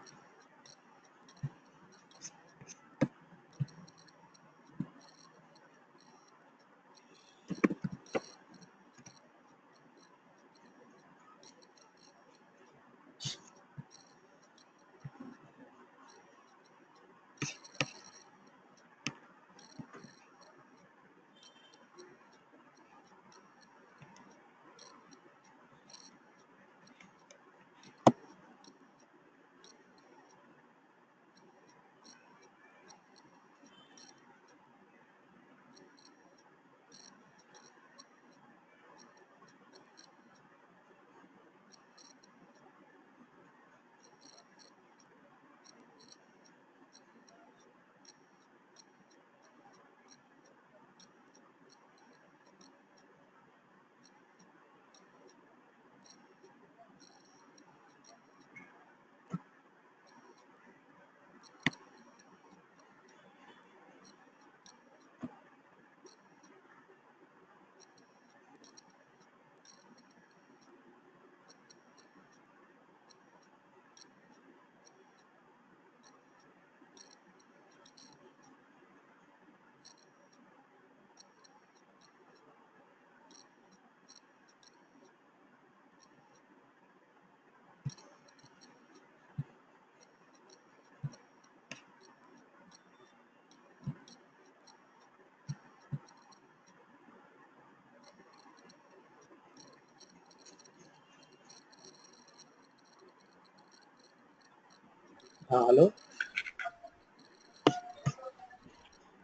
हाँ हेलो,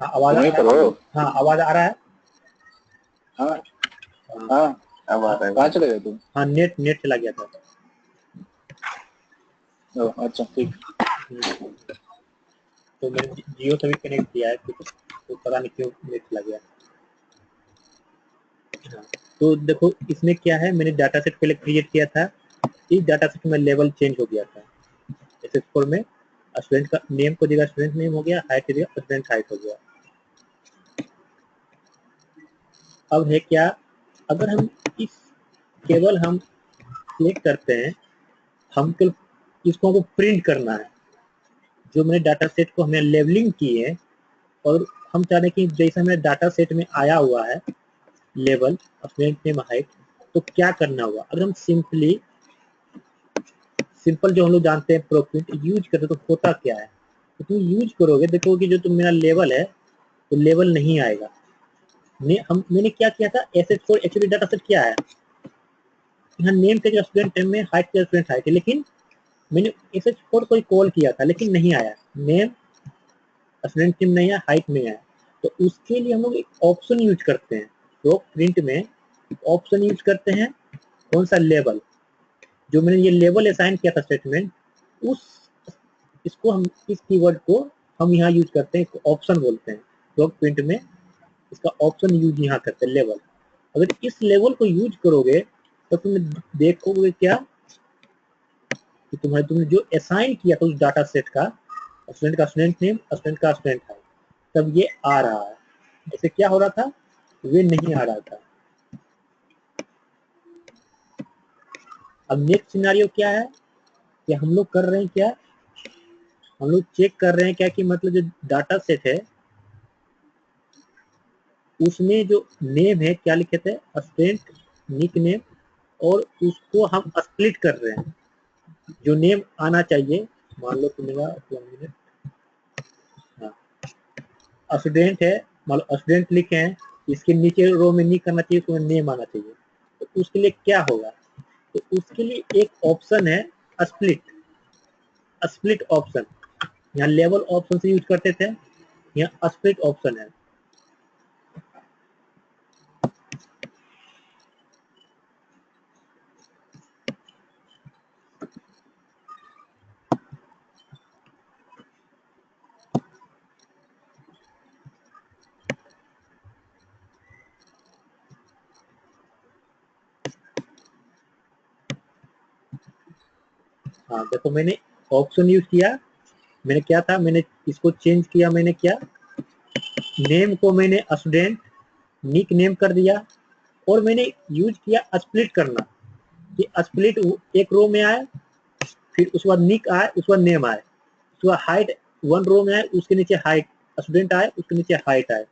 हाँ आवाज आ वहीं पर रहा है? हो? हाँ आवाज आ रहा है? हाँ हाँ हाँ, अब आ रहा है। कहाँ चले गए तुम? हाँ, नेट नेट चला गया था। अच्छा ठीक। तो मैंने जियो से भी कनेक्ट किया है कुछ, तो पता नहीं क्यों नेट चला गया। हाँ, तो देखो इसमें क्या है, मैंने डाटा सेट पहले क्रिएट किया था, इस डाटा सेट में लेवल चेंज हो गया था। sh4 में स्टूडेंट का नेम को जगह स्टूडेंट नेम हो गया, हाइट की जगह स्टूडेंट हाइट हो गया। अब है क्या, अगर हम इस केवल हम सिलेक्ट करते हैं, हमको इसको हमको प्रिंट करना है, जो मैंने डाटा सेट को हमने लेबलिंग की है, और हम चाह रहे हैं कि जैसे हमें डाटा सेट में आया हुआ है लेवल स्टूडेंट नेम हाइट, तो क्या करना होगा। अगर हम सिंपल जो हम लोग जानते हैं प्रोप्रिंट यूज करते तो होता क्या है, तो तुम यूज करोगे देखो कि जो तुम मेरा लेवल है तो लेवल नहीं आएगा। मैंने क्या किया था, sh4 एक्चुअली डाटा सेट क्या है, यहाँ नेम के जो स्टूडेंट नेम में हाइट के स्टूडेंट हाइट है, लेकिन मैंने sh4 को कॉल किया था लेकिन नहीं आया, नेम स्टूडेंट नेम नहीं आया, हाइट नहीं आया। तो उसके लिए हम लोग एक ऑप्शन यूज करते हैं, तो प्रिंट में ऑप्शन यूज करते हैं, कौन सा, लेवल। जो मैंने ये लेवल असाइन किया था स्टेटमेंट, उस इसको हम इस कीवर्ड को हम यहाँ यूज करते हैं, ऑप्शन बोलते हैं। तो प्रिंट में इसका ऑप्शन यूज यहाँ करते हैं, लेवल। अगर इस लेवल को यूज करोगे तो तुम देखोगे क्या कि तुमने जो असाइन किया था उस डाटा सेट का, स्टूडेंट का स्टूडेंट नेम, स्टूडेंट का स्टूडेंट है, तब ये आ रहा है। ऐसे क्या हो रहा था, वे नहीं आ रहा था। अब नेक्स्ट सिनेरियो क्या है कि हम लोग कर रहे हैं क्या, हम लोग चेक कर रहे हैं क्या कि मतलब जो डाटा सेट है उसमें जो नेम है क्या लिखे थे, स्टूडेंट निक नेम, और उसको हम स्प्लिट कर रहे हैं। जो नेम आना चाहिए, मान लो कि मेरा स्टूडेंट है, मान लो स्टूडेंट लिखे हैं, इसके नीचे रो में नहीं करना चाहिए, उसमें नेम आना चाहिए। तो उसके लिए क्या होगा, तो उसके लिए एक ऑप्शन है स्प्लिट, स्प्लिट ऑप्शन। यहाँ लेवल ऑप्शन से यूज करते थे, यहाँ स्प्लिट ऑप्शन है। हाँ देखो मैंने ऑप्शन यूज किया, मैंने क्या था, मैंने इसको चेंज किया, मैंने क्या, नेम को मैंने स्टूडेंट निक नेम कर दिया, और मैंने यूज किया स्प्लिट करना, कि स्प्लिट एक रो में आए, फिर उसके बाद निक आए, उसके बाद नेम आए, उसके बाद हाइट वन रो में आए, उसके नीचे हाइट स्टूडेंट आए, उसके नीचे हाइट आए।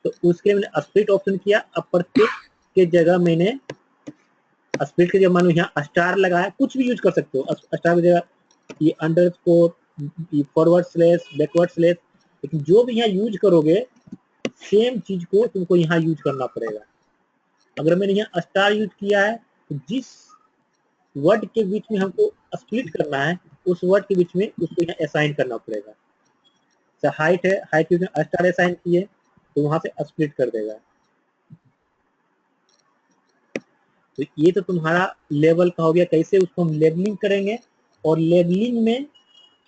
तो उसके लिए मैंने स्प्लिट ऑप्शन किया। अब प्रत्येक के जगह मैंने स्प्लिट के जगह मानो यहाँ स्टार लगाया, कुछ भी यूज कर सकते हो स्टार की जगह, ये underscore, forward slash, backward slash, लेकिन जो भी यहाँ यूज करोगे सेम चीज को तुमको यहाँ यूज करना पड़ेगा। अगर मैंने यहाँ स्टार यूज किया है तो जिस वर्ड के बीच में हमको स्प्लिट करना है उस वर्ड के बीच में उसको यहाँ असाइन करना पड़ेगा। तो हाइट है, हाइट के बीच में स्टार असाइन किए तो वहां से स्प्लिट कर देगा। तो ये तो तुम्हारा लेवल का हो गया, कैसे उसको हम लेबलिंग करेंगे और लेबलिंग में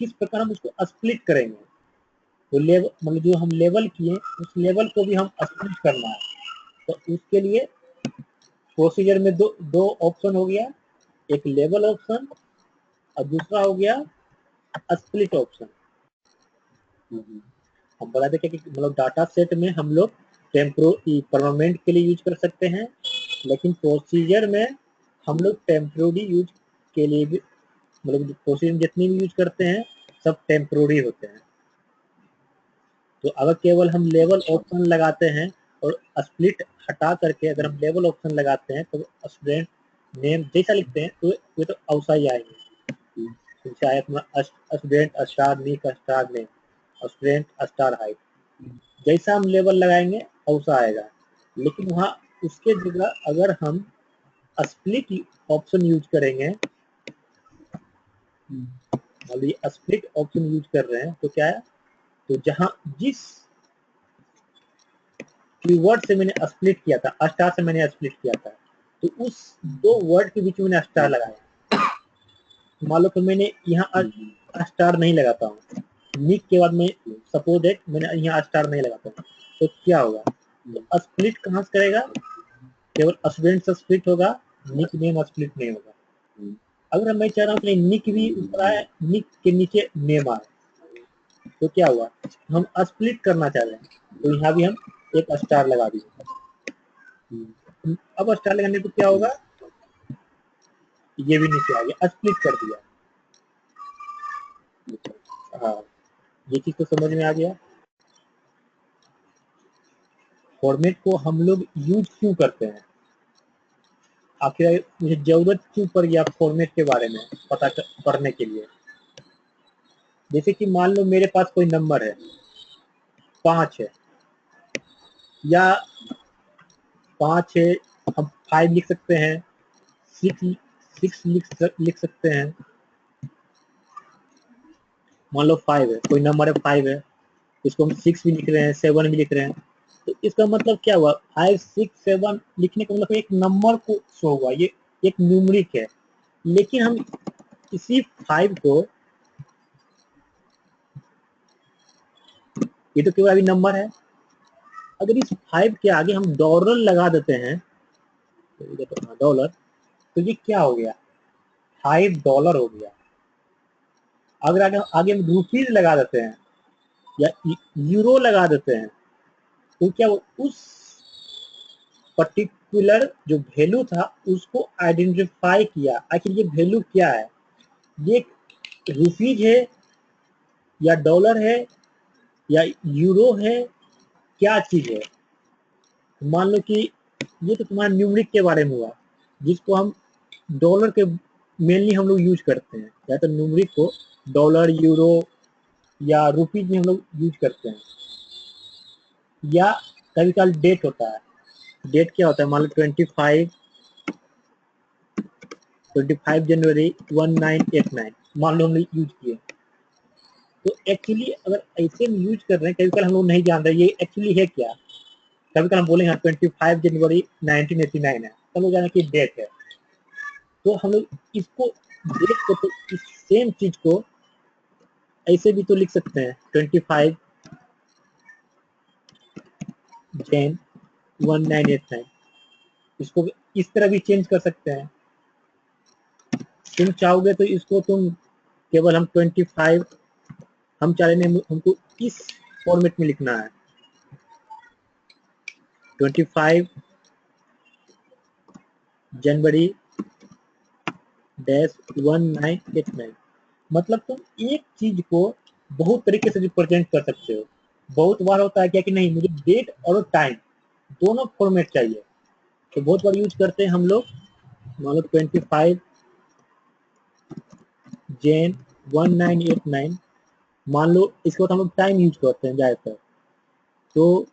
किस प्रकार हम उसको स्प्लिट करेंगे। तो लेवल मतलब जो हम लेवल किए उस लेवल को भी हम स्प्लिट करना है। तो उसके लिए प्रोसीजर में दो ऑप्शन हो गया, एक लेवल ऑप्शन और दूसरा हो गया स्प्लिट ऑप्शन। हम बताते कि मतलब डाटा सेट में हम लोग परमानेंट के लिए यूज कर सकते हैं, लेकिन प्रोसीजर में हम लोग टेम्पोररी यूज के लिए भी, मतलब प्रोसीजर जितनी भी यूज करते हैं सब टेम्पोररी होते हैं। तो अगर केवल हम लेवल ऑप्शन लगाते हैं और स्प्लिट हटा करके अगर हम लेवल ऑप्शन लगाते हैं तो स्टूडेंट नेम जैसा लिखते हैं तो ये तो औसा ही आएंगे, चाहे अपना student star nick star name, student star height, जैसा हम लेवल लगाएंगे वैसा आएगा। लेकिन वहाँ उसके जगह अगर हम स्प्लिट ऑप्शन यूज करेंगे, स्प्लिट ऑप्शन यूज कर रहे हैं तो क्या है, तो जहां जिस कीवर्ड से मैंने स्प्लिट किया था, स्टार से मैंने स्प्लिट किया था, तो उस दो वर्ड के बीच में मैंने स्टार लगाया। मान लो कि मैंने यहाँ स्टार नहीं लगाता हूँ, निक के बाद में सपोज दैट मैंने यहाँ स्टार नहीं लगाता हूँ, तो क्या होगा, तो स्प्लिट कहाँ से करेगा, केवल स्टूडेंट से स्प्लिट होगा, निक नेम स्प्लिट नहीं होगा। अगर मैं चाह रहा हूँ कि निक भी ऊपर आए, निक के नीचे नेम आए, तो क्या हुआ, हम स्प्लिट करना चाह रहे हैं तो यहाँ भी हम एक स्टार लगा दिए। अब स्टार लगाने को क्या होगा, ये भी नीचे आ गया, स्प्लिट कर दिया। हाँ, ये चीज तो समझ में आ गया। फॉर्मेट को हम लोग यूज क्यों करते हैं, आखिर मुझे जरूरत क्यों पड़ गया फॉर्मेट के बारे में पता करने के लिए। जैसे कि मान लो मेरे पास कोई नंबर है 5 है या 5 है, हम 5 लिख सकते हैं, 6 लिख सकते हैं। मान लो 5 है, कोई नंबर है 5 है, इसको हम 6 भी लिख रहे हैं, 7 भी लिख रहे हैं, तो इसका मतलब क्या हुआ, 5 6 7 लिखने का मतलब एक नंबर को शो हुआ, ये एक न्यूमरिक है। लेकिन हम इसी 5 को, ये तो केवल अभी नंबर है, अगर इस 5 के आगे हम डॉलर लगा देते हैं, डॉलर, तो ये क्या हो गया, $5 हो गया। अगर आगे हम रुपीज लगा देते हैं या यूरो लगा देते हैं, तो क्या उस पर्टिकुलर जो वैल्यू था उसको आइडेंटिफाई किया, आखिर ये वैल्यू क्या है, ये रुपीज है या डॉलर है या यूरो है, क्या चीज है। मान लो कि ये तो तुम्हारा न्यूमरिक के बारे में हुआ, जिसको हम डॉलर के मेनली हम लोग यूज करते हैं, या तो न्यूमरिक को डॉलर यूरो या रुपीज में हम लोग यूज करते हैं। या कभी कभी डेट होता है, डेट क्या होता है, मान लो 25 जनवरी 1989 मान लो हमने यूज किए। तो एक्चुअली अगर ऐसे हम यूज कर रहे हैं, कभी कभी हम लोग नहीं जान रहे ये एक्चुअली है क्या, कभी कभी हम बोलेंगे 25 जनवरी 1989 है, तब लोग जाने की डेट है। तो हम लोग इसको डेट को, तो इस सेम चीज को ऐसे भी तो लिख सकते हैं, 25 जैन 1989, इसको इस तरह भी चेंज कर सकते हैं। तुम चाहोगे तो इसको तुम केवल हम 25 हम चाह रहे हैं हमको इस फॉर्मेट में लिखना है 25 जनवरी -1989। मतलब तुम एक चीज को बहुत तरीके से रिप्रेजेंट कर सकते हो। बहुत बार होता है क्या कि नहीं मुझे डेट और टाइम दोनों फॉर्मेट चाहिए, तो बहुत बार यूज करते हैं हम लोग मान लो 25 जैन 1989 मान लो, इसके बाद हम लोग टाइम यूज करते हैं ज्यादातर। तो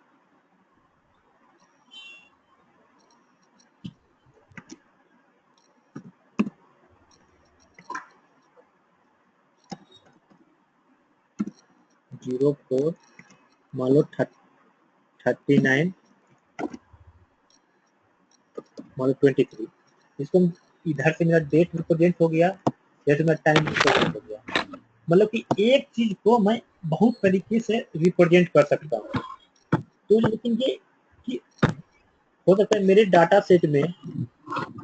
जीरो फोर मान लो 39 मान लो 23, इसको इधर से मेरा डेट रिप्रेजेंट हो गया, इधर से मेरा टाइम रिप्रेजेंट हो गया। मतलब कि एक चीज को मैं बहुत तरीके से रिप्रेजेंट कर सकता हूँ। तो लेकिन ये कि हो सकता है मेरे डाटा सेट में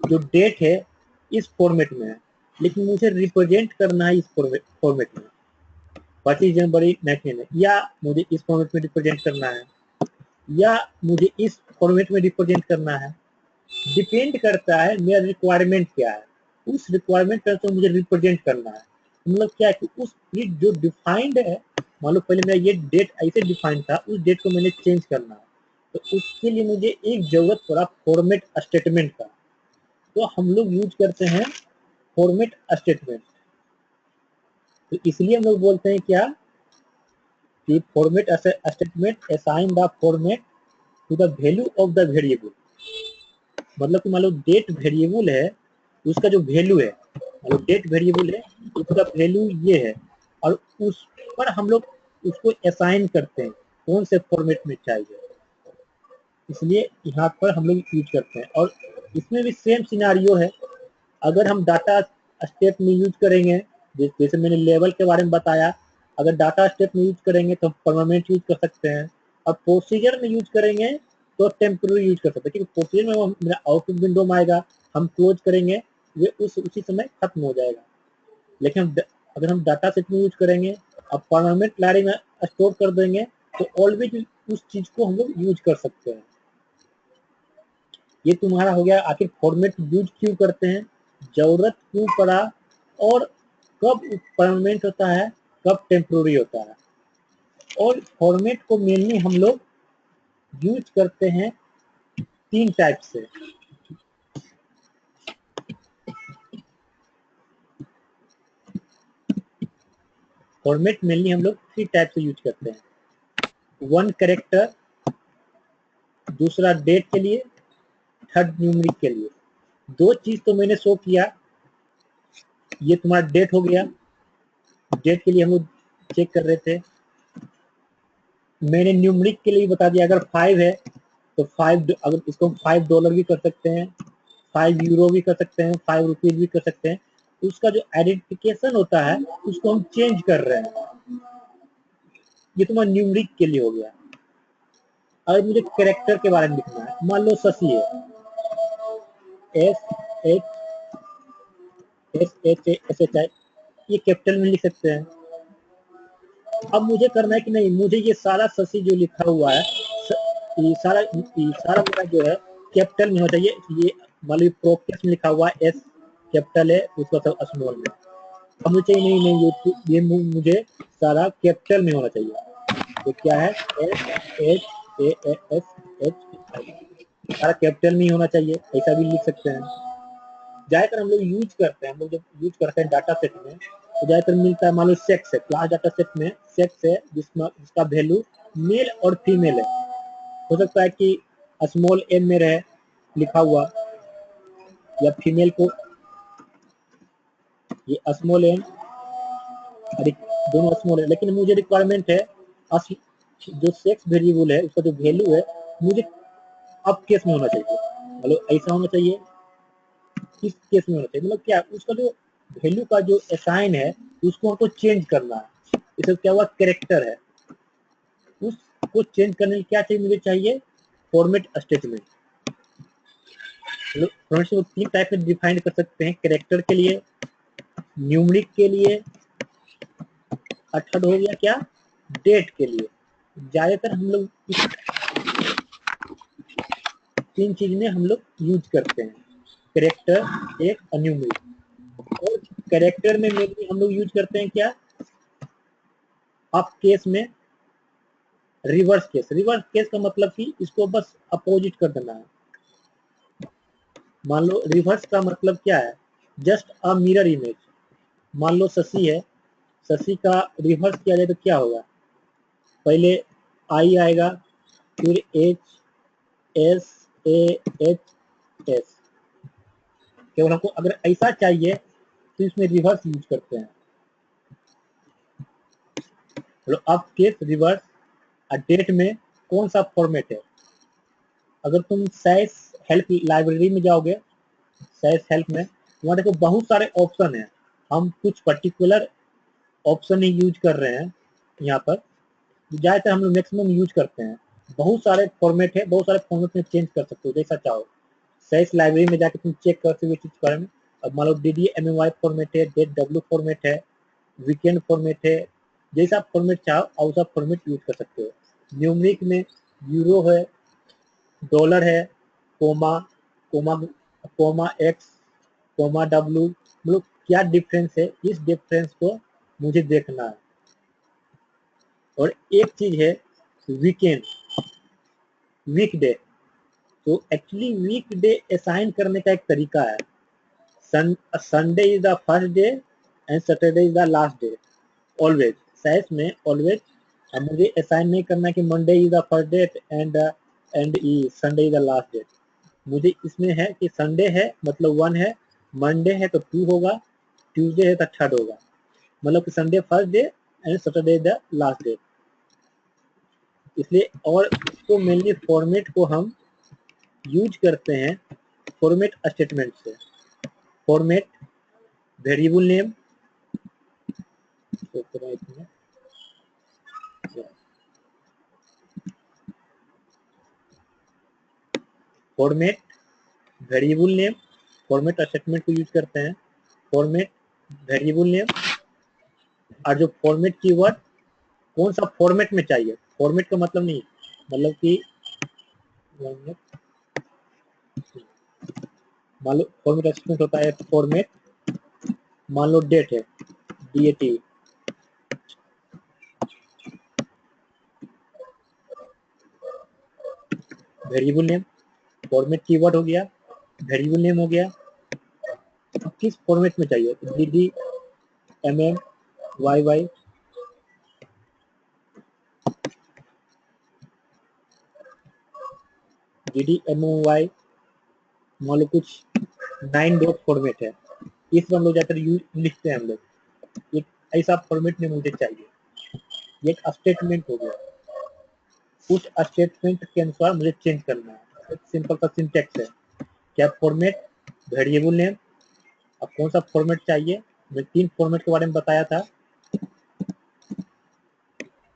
जो डेट है इस फॉर्मेट में है, लेकिन मुझे रिप्रेजेंट करना है इस फॉर्मेट में 25 जनवरी 19, या मुझे इस फॉर्मेट में रिप्रेजेंट करना है, या मुझे इस फॉर्मेट में रिप्रेजेंट करना है। डिपेंड करता है मेरा रिक्वायरमेंट क्या है, उस रिक्वायरमेंट पर तो मुझे रिप्रेजेंट करना है। मतलब क्या है कि उस जो डिफाइंड है, मान लो पहले मेरा ये डेट ऐसे डिफाइंड था, उस डेट को मैंने चेंज करना है, तो उसके लिए मुझे एक जरूरत पड़ा फॉर्मेट स्टेटमेंट का। तो हम लोग यूज करते हैं फॉर्मेट स्टेटमेंट। तो इसलिए हम लोग बोलते हैं क्या कि format statement assign the format to the value of the variable. मतलब कि मान लो डेट वेरिएबल है, उसका जो वैल्यू है, मान लो डेट वेरिएबल है उसका वैल्यू ये है, और उस पर हम लोग उसको असाइन करते हैं कौन से फॉर्मेट में चाहिए, इसलिए यहाँ पर हम लोग यूज करते हैं। और इसमें भी सेम सिनारियो है। अगर हम डाटा स्टेप में यूज करेंगे, जैसे मैंने लेवल के बारे में बताया, अगर डाटा स्टेप में यूज करेंगे तो परमानेंट यूज कर सकते हैं, और प्रोसीजर में यूज करेंगे तो टेम्पोररी यूज कर सकते हैं, क्योंकि प्रोसीजर में वो मेरा आउटपुट विंडो में आएगा, हम क्लोज करेंगे ये उसी समय खत्म हो जाएगा। लेकिन अगर हम डाटा सेट में यूज करेंगे और परमानेंट लाइब्रेरी में स्टोर कर देंगे तो ऑलवेज उस चीज को हम लोग यूज कर सकते हैं। ये तुम्हारा हो गया आखिर फॉर्मेट यूज क्यों करते हैं, जरूरत क्यों पड़ा, और कब परमानेंट होता है कब टेम्पोररी होता है। और फॉर्मेट को मेनली हम लोग यूज करते हैं 3 टाइप से। फॉर्मेट मेनली हम लोग 3 टाइप से यूज करते हैं। 1 कैरेक्टर, दूसरा डेट के लिए, थर्ड न्यूमेरिक के लिए। 2 चीज तो मैंने शो किया, ये तुम्हारा डेट हो गया, डेट के लिए हम लोग चेक कर रहे थे। मैंने न्यूमेरिक के लिए बता दिया, अगर 5 है तो 5, अगर इसको हम $5 भी कर सकते हैं, 5 यूरो भी कर सकते हैं, 5 रुपीज भी कर सकते हैं। उसका जो आइडेंटिफिकेशन होता है उसको हम चेंज कर रहे हैं। ये तुम्हारा न्यूमेरिक के लिए हो गया। अगर मुझे कैरेक्टर के बारे में लिखना है, मान लो शशि है, SHSHI, ये कैपिटल में लिख सकते हैं। अब मुझे करना है कि नहीं, मुझे ये सारा शशि जो लिखा हुआ है, ये सारा मेरा जो है कैपिटल में होना चाहिए। ये मान लो प्रोकेस में लिखा हुआ है, S कैपिटल है, उसका सब स्मॉल में। अब मुझे चाहिए नहीं ये मुझे सारा कैपिटल में होना चाहिए। तो क्या है, SHASHI, सारा कैपिटल में ही होना चाहिए, ऐसा भी लिख सकते हैं। ज्यादातर हम लोग यूज करते हैं, हम लोग जब यूज करते हैं डाटा सेट में तो ज्यादातर मिलता है, मान लो सेक्स है, क्लास डाटा सेट में सेक्स है जिसका वैल्यू मेल और फीमेल है। हो सकता है कि स्मॉल m में रहे लिखा हुआ, या फीमेल को ये स्मॉल m, दोनों स्मॉल है, लेकिन मुझे रिक्वायरमेंट है जो सेक्स वेरिएबल है उसका जो वैल्यू है मुझे अप केस में होना चाहिए, मतलब ऐसा होना चाहिए, किस केस में होना चाहिए, मतलब क्या उसका जो वैल्यू का जो असाइन है उसको हमको चेंज करना है। इससे क्या हुआ, कैरेक्टर है, उसको चेंज करने के लिए क्या चाहिए, मुझे चाहिए फॉर्मेट स्टेटमेंट। फॉर्मेट को 3 टाइप में डिफाइन कर सकते हैं, कैरेक्टर के लिए, न्यूमरिक के लिए, और थर्ड हो गया क्या, डेट के लिए। ज्यादातर हम लोग इस 3 चीज में हम लोग यूज करते हैं, कैरेक्टर, एक और न्यूमरिक। और कैरेक्टर में मेनली हम लोग यूज करते हैं क्या, अप केस में रिवर्स केस। रिवर्स केस का मतलब कि इसको बस अपोजिट कर देना है। मान लो रिवर्स का मतलब क्या है, जस्ट अ मिरर इमेज। मान लो शशि है, शशि का रिवर्स किया जाए तो क्या होगा, पहले आई आएगा, फिर H S A H S. केवल हमको अगर ऐसा चाहिए तो इसमें रिवर्स यूज करते हैं। अब केस रिवर्स डेट में कौन सा फॉर्मेट है, अगर तुम सैस हेल्प लाइब्रेरी में जाओगे, सैस हेल्प में वहाँ देखो बहुत सारे ऑप्शन है, हम कुछ पर्टिकुलर ऑप्शन ही यूज कर रहे हैं यहाँ पर, ज्यादातर हम लोग मैक्सिमम यूज करते हैं। बहुत सारे फॉर्मेट है, बहुत सारे फॉर्मेट में चेंज कर सकते हो जैसा चाहो। सैस लाइब्रेरी में जाके तुम चेक कर सकते हो चीज के बारे में। अब मान लो DDMMY फॉर्मेट है, DW फॉर्मेट है, वीकेंड फॉर्मेट है, जैसा फॉर्मेट चाहो वैसा फॉर्मेट यूज कर सकते हो। न्यूमरिक में यूरो है, डॉलर है, comma comma comma X, comma W, मतलब क्या डिफरेंस है, इस डिफरेंस को मुझे देखना है। और एक चीज है वीकेंड, वीकडे। तो एक्चुअली वीकडे असाइन करने का एक तरीका है, Sunday is the first day and Saturday is the last day. Always SAS में ऑलवेज मुझे असाइन नहीं करना कि Monday is the first day and Sunday is the last day. मुझे इसमें है कि संडे है मतलब 1 है, मंडे है तो 2 होगा, ट्यूसडे है तो 3rd होगा, मतलब कि Sunday first day and Saturday the last day. इसलिए और इसको मेनली फॉर्मेट को हम यूज करते हैं फॉर्मेट स्टेटमेंट से। Format variable name, format variable name, format statement को यूज करते हैं। फॉर्मेट वेरिएबल नेम और जो फॉर्मेट कीवर्ड कौन सा फॉर्मेट में चाहिए, फॉर्मेट का मतलब नहीं, मतलब कि मान लो फॉर्मेट स्टेटमेंट होता है फॉर्मेट, मान लो डेट है DAT, variable name, format keyword हो गया, वेरिएबल नेम हो गया। अब किस फॉर्मेट में चाहिए, DDMMYY, DDMMY मान लो कुछ 9 डॉट फॉर्मेट है, इस पर हम लोग ज्यादातर यूज लिखते हैं हम लोग, एक ऐसा फॉर्मेट में मुझे चाहिए। ये एक स्टेटमेंट हो गया, उस स्टेटमेंट के अनुसार मुझे चेंज करना है। एक सिंपल सा सिंटेक्स है, क्या फॉर्मेट, वेरिएबल नेम, अब कौन सा फॉर्मेट चाहिए। मैं 3 फॉर्मेट के बारे में बताया था,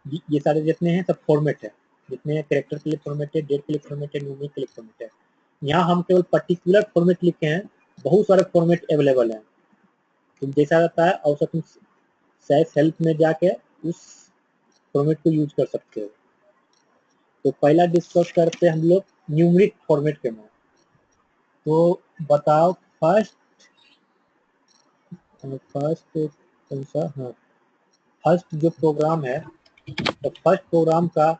ये सारे जितने हैं सब फॉर्मेट है, जितने कैरेक्टर के लिए फॉर्मेट है, डेट के लिए फॉर्मेट है, न्यूमरिक के लिए फॉर्मेट है। यहाँ हम केवल पर्टिकुलर फॉर्मेट लिखे हैं, बहुत सारे फॉर्मेट अवेलेबल हैं, तुम जैसा रहता है और तुम सैस हेल्प में जाके उस फॉर्मेट को यूज कर सकते हो। तो पहला डिस्कस करते हैं हम लोग न्यूमरिक फॉर्मेट के में। तो बताओ फर्स्ट कौन सा, हाँ फर्स्ट जो प्रोग्राम है, तो फर्स्ट प्रोग्राम का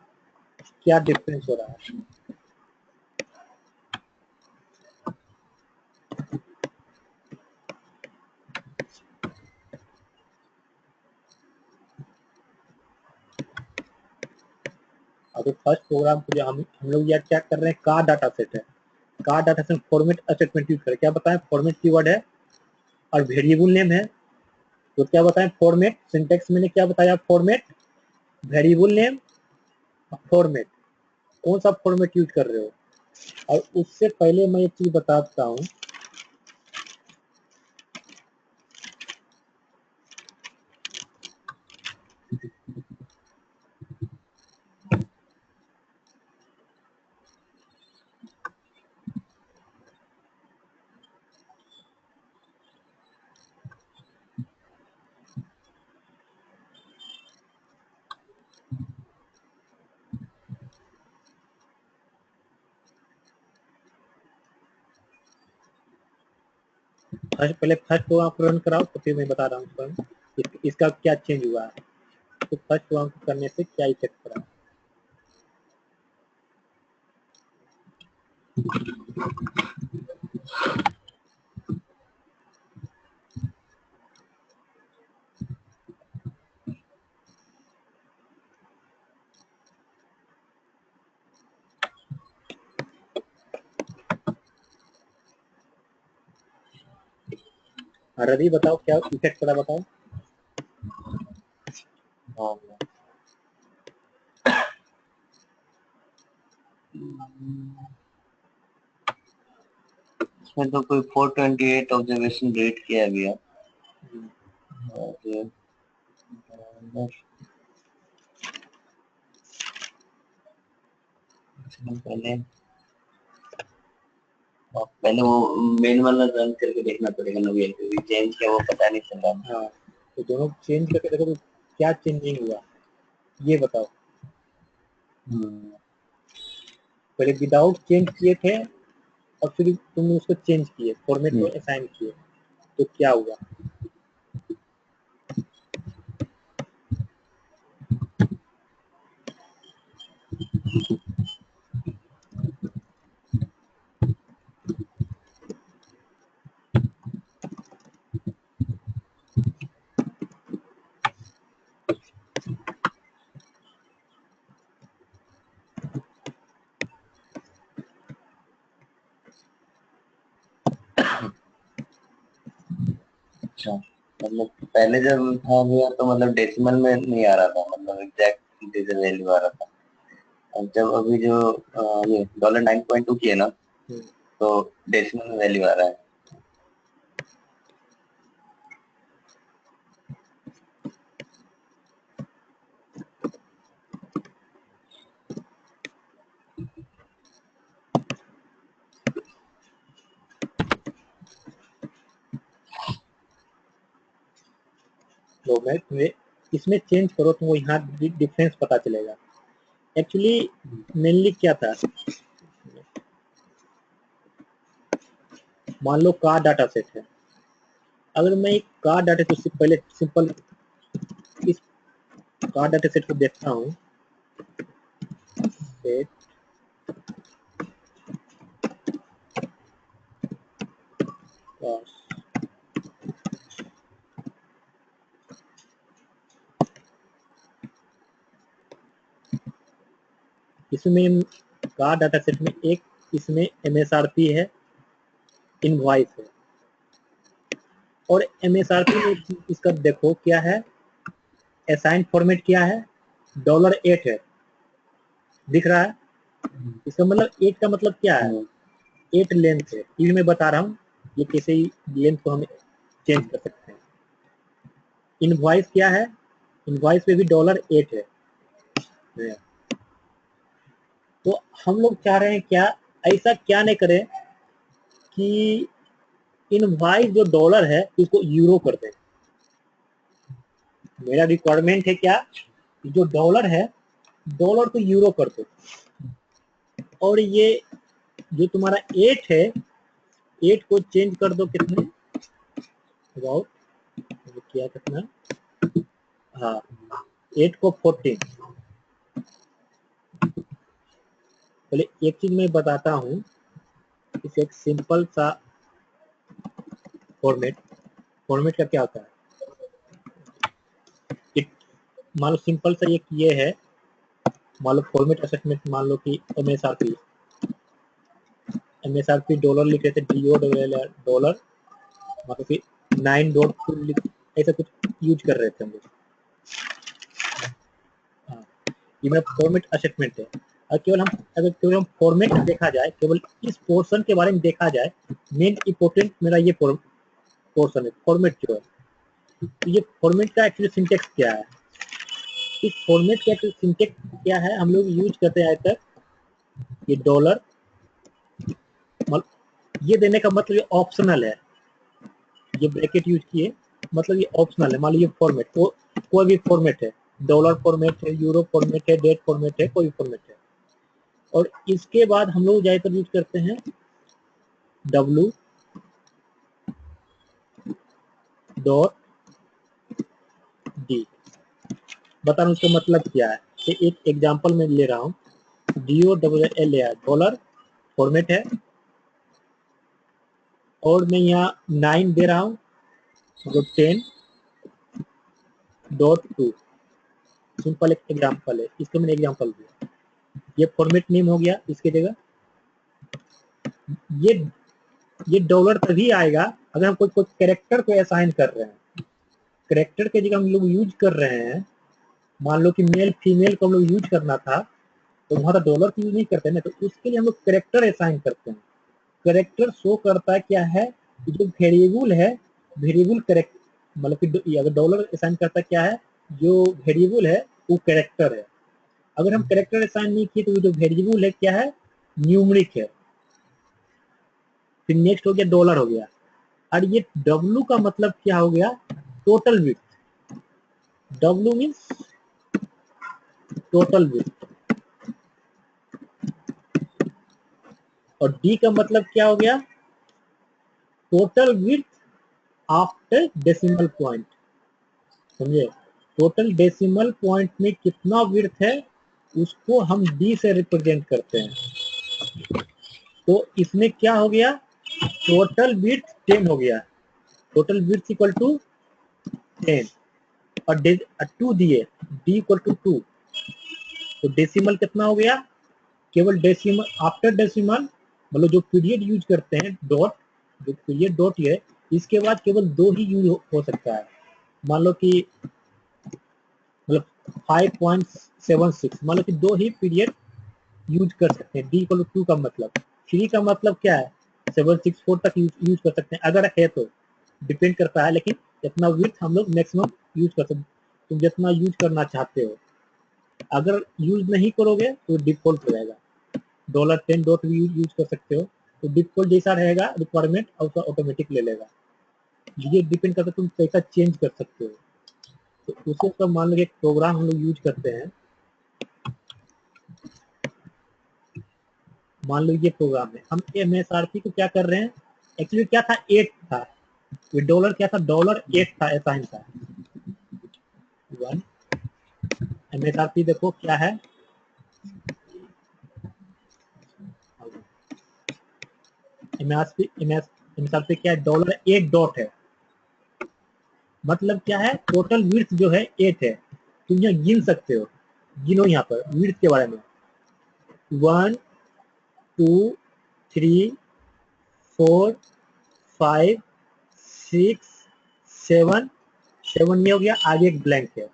क्या डिफरेंस हो रहा है। अभी फर्स्ट प्रोग्राम को जो हम लोग यह क्या कर रहे हैं, कार डाटा सेट है, car data set format statement use करें। क्या बताएं, फॉर्मेट कीवर्ड है और वेरिएबल नेम है। तो क्या बताएं, फॉर्मेट सिंटेक्स मैंने क्या बताया, फॉर्मेट, वेरिएबल नेम, फॉर्मेट, कौन सा फॉर्मेट यूज कर रहे हो। और उससे पहले मैं एक चीज बताता हूँ, पहले फर्स्ट प्रोग्राम को रन कराओ तो फिर मैं बता रहा हूँ इसका क्या चेंज हुआ है। तो फर्स्ट प्रोग्राम करने से क्या इफेक्ट पड़ा। रवि बताओ क्या इफेक्ट पड़ा, बताओ। हाँ इसमें तो कोई 428 ऑब्जर्वेशन रेट किया गया और पहले वो मेन वाला रन करके देखना पड़ेगा ना, चेंज क्या वो पता नहीं चल रहा। हाँ तो दोनों चेंज करके देखो तो क्या चेंजिंग हुआ ये बताओ। पहले विदाउट चेंज किए थे और फिर तुमने उसको चेंज किए, फॉर्मेट को असाइन किए, तो क्या हुआ। अच्छा मतलब पहले जब था गया तो मतलब डेसिमल में नहीं आ रहा था, मतलब एग्जैक्ट इंटीजर वैल्यू आ रहा था। और जब अभी जो ये $9.2 किए ना तो डेसिमल में वैल्यू आ रहा है। तो मैं इसमें चेंज करो तो यहाँ डिफरेंस पता चलेगा। एक्चुअली मेनली क्या था, मान लो कार डाटा सेट है। अगर मैं एक कार डाटा सेट पहले सिंपल इस कार डाटा सेट को देखता हूँ, सेट इसमें कार डाटा सेट में एक इसमें MSRP है, इनवॉइस है, और MSRP में इसका देखो क्या है, असाइन फॉर्मेट क्या है, $8 है, दिख रहा है। इसका मतलब 8 का मतलब क्या है, 8 लेंथ है। ये मैं बता रहा हूँ ये कैसे लेंथ को हम चेंज कर सकते हैं। इनवॉइस क्या है, इनवॉइस पे भी $8 है। तो हम लोग चाह रहे हैं क्या, ऐसा क्या नहीं करें कि इनवॉइस जो डॉलर है इसको यूरो कर दें। मेरा रिक्वायरमेंट है क्या, जो डॉलर है डॉलर को यूरो कर दो, और ये जो तुम्हारा 8 है 8 को चेंज कर दो कितने, अबाउट क्या कितना, हाँ 8 को 14। पहले एक चीज मैं बताता हूँ, इसे एक सिंपल सा फॉर्मेट का क्या होता है। मान लो सिंपल सा एक ये है, मान लो फॉर्मेट असेसमेंट, मान लो कि MSRP डॉलर लिख रहे थे, डॉलर मतलब कि 9.2 ऐसा कुछ यूज कर रहे थे हम लोग। हाँ ये मेरा फॉर्मेट असेसमेंट है। और केवल हम फॉर्मेट देखा जाए, केवल इस पोर्शन के बारे में देखा जाए, मेन इंपोर्टेंट मेरा ये पोर्शन है, फॉर्मेट जो है। तो ये फॉर्मेट का एक्चुअली सिंटेक्स क्या है, इस फॉर्मेट का एक्चुअली सिंटेक्स क्या है, हम लोग यूज करते हैं तक ये डॉलर, ये देने का मतलब ये ऑप्शनल है, ये ब्रैकेट यूज किए मतलब ये ऑप्शनल है। मान लीजिए फॉर्मेट कोई भी फॉर्मेट है, डॉलर फॉर्मेट है, यूरो फॉर्मेट है, डेट फॉर्मेट है, कोई फॉर्मेट है। और इसके बाद हम लोग ज्यादातर यूज करते हैं W डॉट डी। बताना उसका मतलब क्या है। कि एक एग्जांपल में ले रहा हूँ, DOLL डॉलर फॉर्मेट है, और मैं यहाँ 9 दे रहा हूँ, जो 10.2। सिंपल एक एग्जांपल है, इसको मैंने एग्जांपल दिया। ये फॉर्मेट नेम हो गया इसकी जगह। ये डॉलर तभी आएगा अगर हम कोई कैरेक्टर को असाइन कर रहे हैं। कैरेक्टर के जगह हम लोग यूज कर रहे हैं, मान लो कि मेल फीमेल को हम लोग यूज करना था, तो वहां तो डॉलर की यूज नहीं करते ना, तो उसके लिए हम लोग कैरेक्टर असाइन करते हैं। कैरेक्टर शो करता है क्या है, जो वेरिएबल है, वेरिएबल कैरेक्टर, मतलब कि अगर डॉलर असाइन करता है क्या है, जो वेरिएबल है वो कैरेक्टर है। अगर हम कैरेक्टर असाइन नहीं किए तो जो वेरिएबल है क्या है, न्यूमरिक है। फिर नेक्स्ट हो गया डॉलर हो गया, और ये W का मतलब क्या हो गया, total width. W means total width, और D का मतलब क्या हो गया, total width after decimal point. समझे, टोटल डेसिमल पॉइंट में कितना विड्थ है उसको हम D से रिप्रेजेंट करते हैं। तो इसमें क्या हो गया, टोटल विड्थ 10 हो गया, टोटल विड्थ इक्वल टू 10, और 2 दिए, D इक्वल टू 2। तो डेसिमल कितना हो गया, केवल डेसिमल आफ्टर डेसिमल, मतलब जो पीरियड यूज करते हैं डॉट, जो पीरियड डॉट है, इसके बाद केवल 2 ही यूज हो सकता है। मान लो कि मतलब 5.76, मान लो कि 2 ही पीरियड यूज कर सकते हैं। D इक्वल टू 2 का मतलब, 3 का मतलब क्या है, 764 तक यूज कर सकते हैं अगर है तो, डिपेंड करता है, लेकिन इतना विड्थ हम लोग मैक्सिमम यूज कर सकते हैं। तुम जितना यूज करना चाहते हो, अगर यूज नहीं करोगे तो डिफॉल्ट हो जाएगा। $10 डॉट भी यूज कर सकते हो, तो डिफॉल्ट जैसा रहेगा रिक्वायरमेंट उसका ऑटोमेटिक ले लेगा। ये डिपेंड करता है, तुम कैसा चेंज कर सकते हो। तो उसे सब मान लो एक प्रोग्राम हम लोग यूज करते हैं, मान लो ये प्रोग्राम है, हम MSRP को क्या कर रहे हैं, एक्चुअली क्या था, 8 था, ये डॉलर क्या था, $8 था, असाइन था 1। MSRP देखो क्या है, MSRP क्या है, $8 डॉट है, मतलब क्या है, टोटल विड्थ जो है 8 है। तुम यहाँ गिन सकते हो, गिनो यहाँ पर विड्थ के बारे में, 1 2 3 4 5 6 7 7 ये हो गया, आगे एक ब्लैंक है।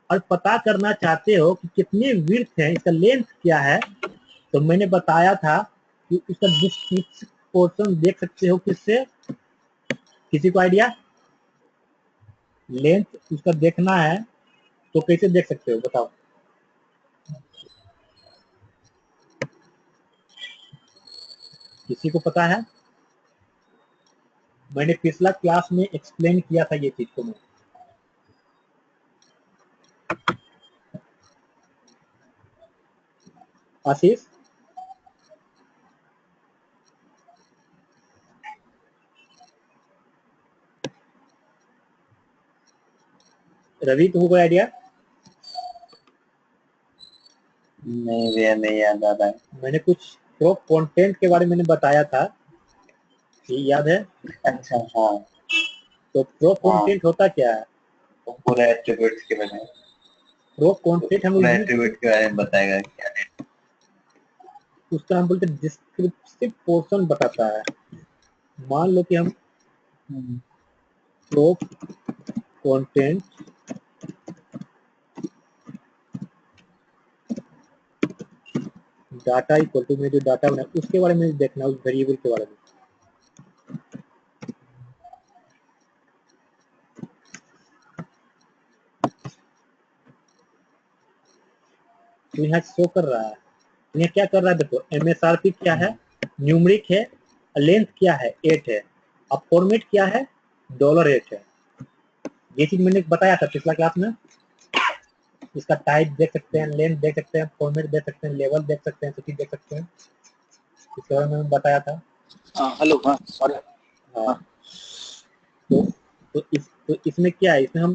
और पता करना चाहते हो कि कितने विड्थ है, इसका लेंथ क्या है, तो मैंने बताया था कि उसका डिस्क्रिप्टिव पोर्शन देख सकते हो किससे, किसी को आइडिया, लेंथ उसका देखना है तो कैसे देख सकते हो बताओ। किसी को पता है, मैंने पिछला क्लास में एक्सप्लेन किया था ये चीज को मैं। आशीष, रवि, तुमको कोई आइडिया? नहीं भैया, नहीं याद आ रहा है। मैंने कुछ प्रो कंटेंट के बारे में मैंने बताया था, ये याद है? अच्छा हाँ, तो प्रो कंटेंट होता क्या है, तो पूरा एट्रीब्यूट्स के बारे में, प्रो कंटेंट हम लोग पूरा यूज, एट्रीब्यूट के बारे में बताएगा क्या है। उसका हम बोलते हैं डिस्क्रिप्टिव पोर्शन बताता है। मान लो कि हम pro content data equal to में जो डाटा बना उसके बारे में देखना, उस वेरिएबल के बारे में। तो यहाँ शो कर रहा है, ये क्या कर रहा है, देखो MSRP क्या है, न्यूमरिक है, लेंथ क्या है 8 है, अब फॉर्मेट क्या है, $8 है। ये चीज मैंने बताया था पिछला क्लास में। इसका टाइप देख सकते हैं, लेंथ देख सकते हैं, फॉर्मेट देख सकते हैं, लेवल देख सकते हैं, सिटी देख सकते हैं, इसके बारे में बताया था। हेलो, हाँ सॉरी। हाँ, तो तो इसमें क्या है, इसमें हम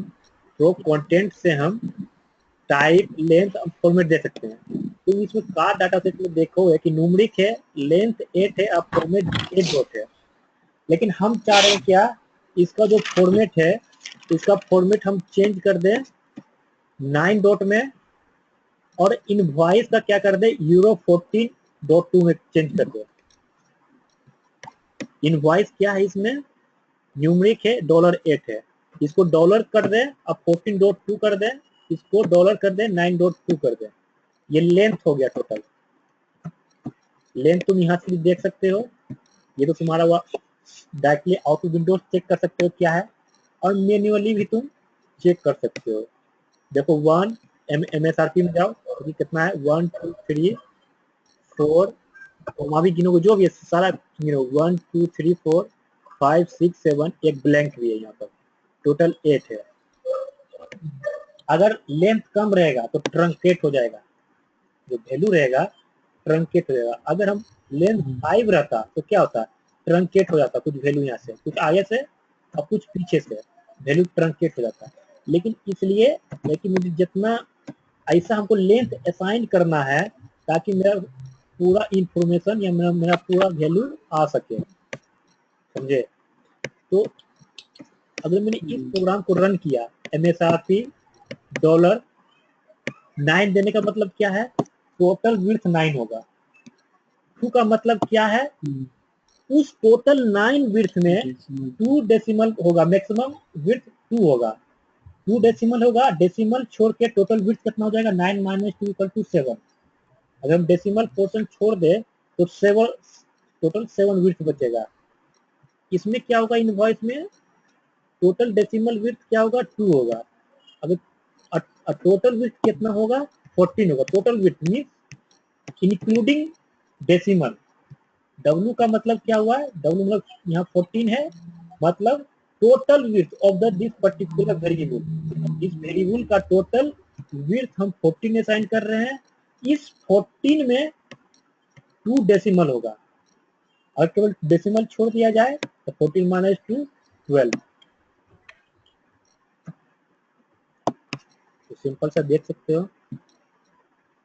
रो कंटेंट से हम टाइप, लेंथ और फॉर्मेट दे सकते हैं। तो इसमें कार डाटा सेट में देखो है कि न्यूमेरिक है, लेंथ 8 है और फॉर्मेट 8 डॉट है। लेकिन हम चाह रहे हैं क्या, इसका जो फॉर्मेट है, इसका फॉर्मेट हम चेंज कर दें 9 डॉट में, और इनवॉइस का क्या कर दे, यूरो 14.2 में चेंज कर दे। इनवॉइस क्या है, इसमें न्यूमेरिक है, $8 है, इसको डॉलर कर दे, अब 14.2 कर दे, इसको डॉलर कर दे, 9.2 कर दे। ये लेंथ हो गया टोटल। लेंथ तुम यहाँ से भी देख सकते हो, ये तो तुम्हारा directly out of windows check कर सकते हो क्या है, और मैन्युअली भी तुम चेक कर सकते हो। देखो 1 MSRP में जाओ, तो कितना है, 1 2 3 4, वहां भी गिनोगे जो भी है सारा गिनो, 1 2 3 4 5 6 7, एक ब्लैंक भी है यहाँ पर, टोटल 8 है। अगर लेंथ कम रहेगा तो ट्रंकेट हो जाएगा, जो वैल्यू रहेगा ट्रंकेट हो जाएगा। अगर हम लेंथ 5 रहता तो क्या होता, ट्रंकेट हो जाता, कुछ वैल्यू यहाँ से, कुछ आगे से और कुछ पीछे से, वैल्यू ट्रंकेट हो जाता। लेकिन इसलिए लेकिन मुझे जितना ऐसा हमको लेंथ असाइन करना है ताकि मेरा पूरा इंफॉर्मेशन या मेरा पूरा वैल्यू आ सके, समझे। तो अगर मैंने इस प्रोग्राम को रन किया, MSRP $9 देने का मतलब क्या है, टोटल विड्थ 9 होगा। 2 का मतलब क्या है, उस टोटल 9 विड्थ में 2 डेसिमल होगा, मैक्सिमम विड्थ 2 होगा, 2 डेसिमल होगा, डेसिमल छोड़ के टोटल विड्थ कितना हो जाएगा, 9 - 2 = 7। अगर हम डेसिमल पोर्शन छोड़ दे तो 7, टोटल 7 विड्थ बचेगा। इसमें क्या होगा, इनवॉइस में टोटल डेसिमल विड्थ क्या होगा, 2 होगा। अगर टोटल विड्थ कितना होगा, 14 होगा। Total width means including decimal. W का मतलब क्या हुआ है, W मतलब यहाँ 14 है, मतलब total width of the this particular variable. इस वेरिएबल का टोटल विड्थ हम 14 असाइन कर रहे हैं। इस 14 में 2 डेसिमल होगा, और केवल डेसिमल छोड़ दिया जाए तो 14 - 2 12। तो सिंपल सा देख सकते हो,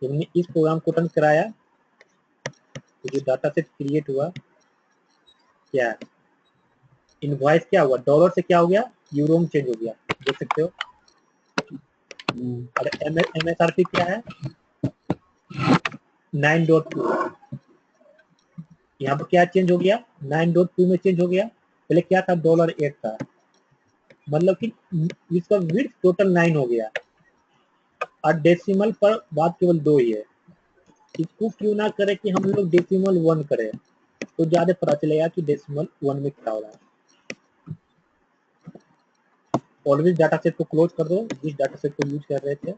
जब हमने इस प्रोग्राम को रन कराया तो जो डाटा सेट क्रिएट हुआ, क्या इनवॉइस क्या हुआ, डॉलर से क्या हो गया, यूरो में चेंज हो गया, देख सकते हो। और MSRP क्या है, 9.2। यहाँ पर क्या चेंज हो गया, 9.2 में चेंज हो गया। पहले क्या था, $8 था, मतलब कि इसका विड्थ टोटल 9 हो गया, और डेसिमल पर बात केवल 2 ही है। इसको क्यों ना करें कि हम लोग डेसिमल 1 करें, तो ज्यादा पता चलेगा कि डेसिमल 1 में क्या हो रहा है। ऑलवेज डाटा सेट को क्लोज कर दो, जिस डाटा सेट को यूज कर रहे थे।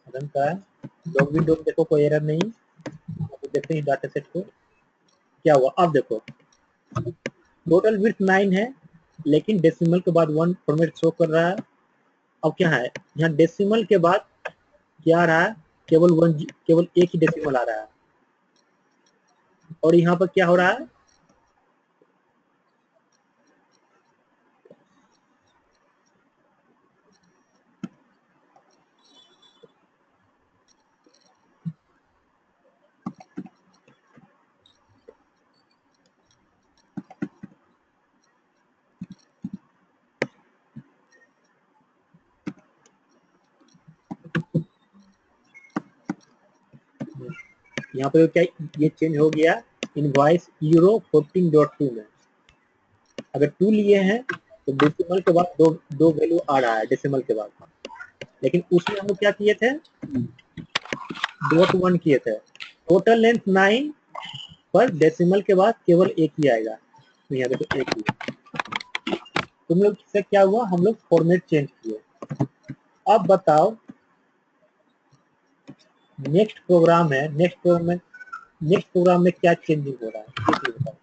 रन का है, लॉग विंडो देखो कोई एरर नहीं। तो देखते हैं डाटा सेट को क्या हुआ। अब देखो टोटल विड्थ 9 है, लेकिन डेसिमल के बाद 1 फॉर्मेट शो कर रहा है। अब क्या है, यहाँ डेसिमल के बाद क्या आ रहा है, केवल एक ही डेसिमल आ रहा है। और यहाँ पर क्या हो रहा है, यहाँ पर क्या ये चेंज हो गया, इनवॉइस यूरो 14.2 में। अगर 2 लिए हैं तो डेसिमल के बाद दो वैल्यू आ रहा है डेसिमल के बाद, लेकिन उसमें हम लोग क्या किए थे, .1 किए थे। टोटल लेंथ 9 पर डेसिमल के बाद केवल एक ही आएगा, तो यहाँ देखो एक ही। तुम लोग से क्या हुआ, हम लोग फॉर्मेट चेंज किए। अब बताओ नेक्स्ट प्रोग्राम है, नेक्स्ट प्रोग्राम में क्या चेंजिंग हो रहा है, ये बताओ।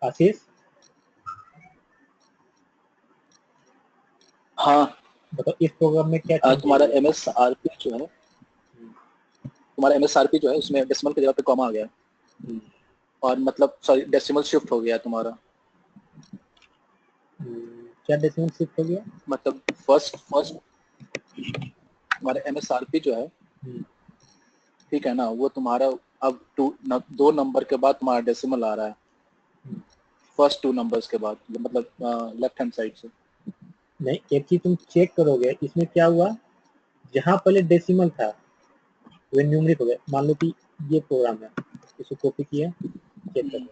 आशीष हाँ बताओ इस प्रोग्राम में क्या change तुम्हारा है? MSRP जो है, तुम्हारा MSRP जो है उसमें डेसिमल की जगह पे कॉमा आ गया हम्म, और मतलब सॉरी डेसिमल शिफ्ट हो गया तुम्हारा। क्या डेसिमल शिफ्ट हो गया? मतलब फर्स्ट फर्स्ट तुम्हारा MSRP जो है, हम्म, ठीक है ना, वो तुम्हारा अब 2 नंबर के बाद तुम्हारा डेसिमल आ रहा है, हम्म। फर्स्ट 2 नंबर्स के बाद, मतलब लेफ्ट हैंड साइड से। नहीं, एक चीज तुम चेक करोगे इसमें क्या हुआ, जहां पहले डेसिमल था वो न्यूमरिक हो गया। मान लो कि ये प्रोग्राम है, इसको कॉपी किया, चेक करो।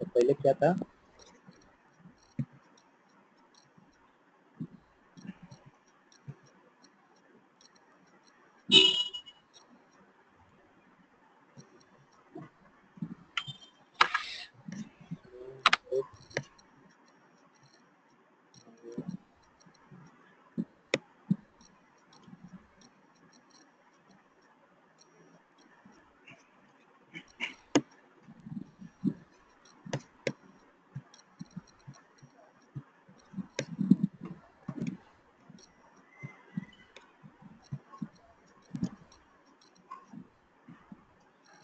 तो पहले क्या था,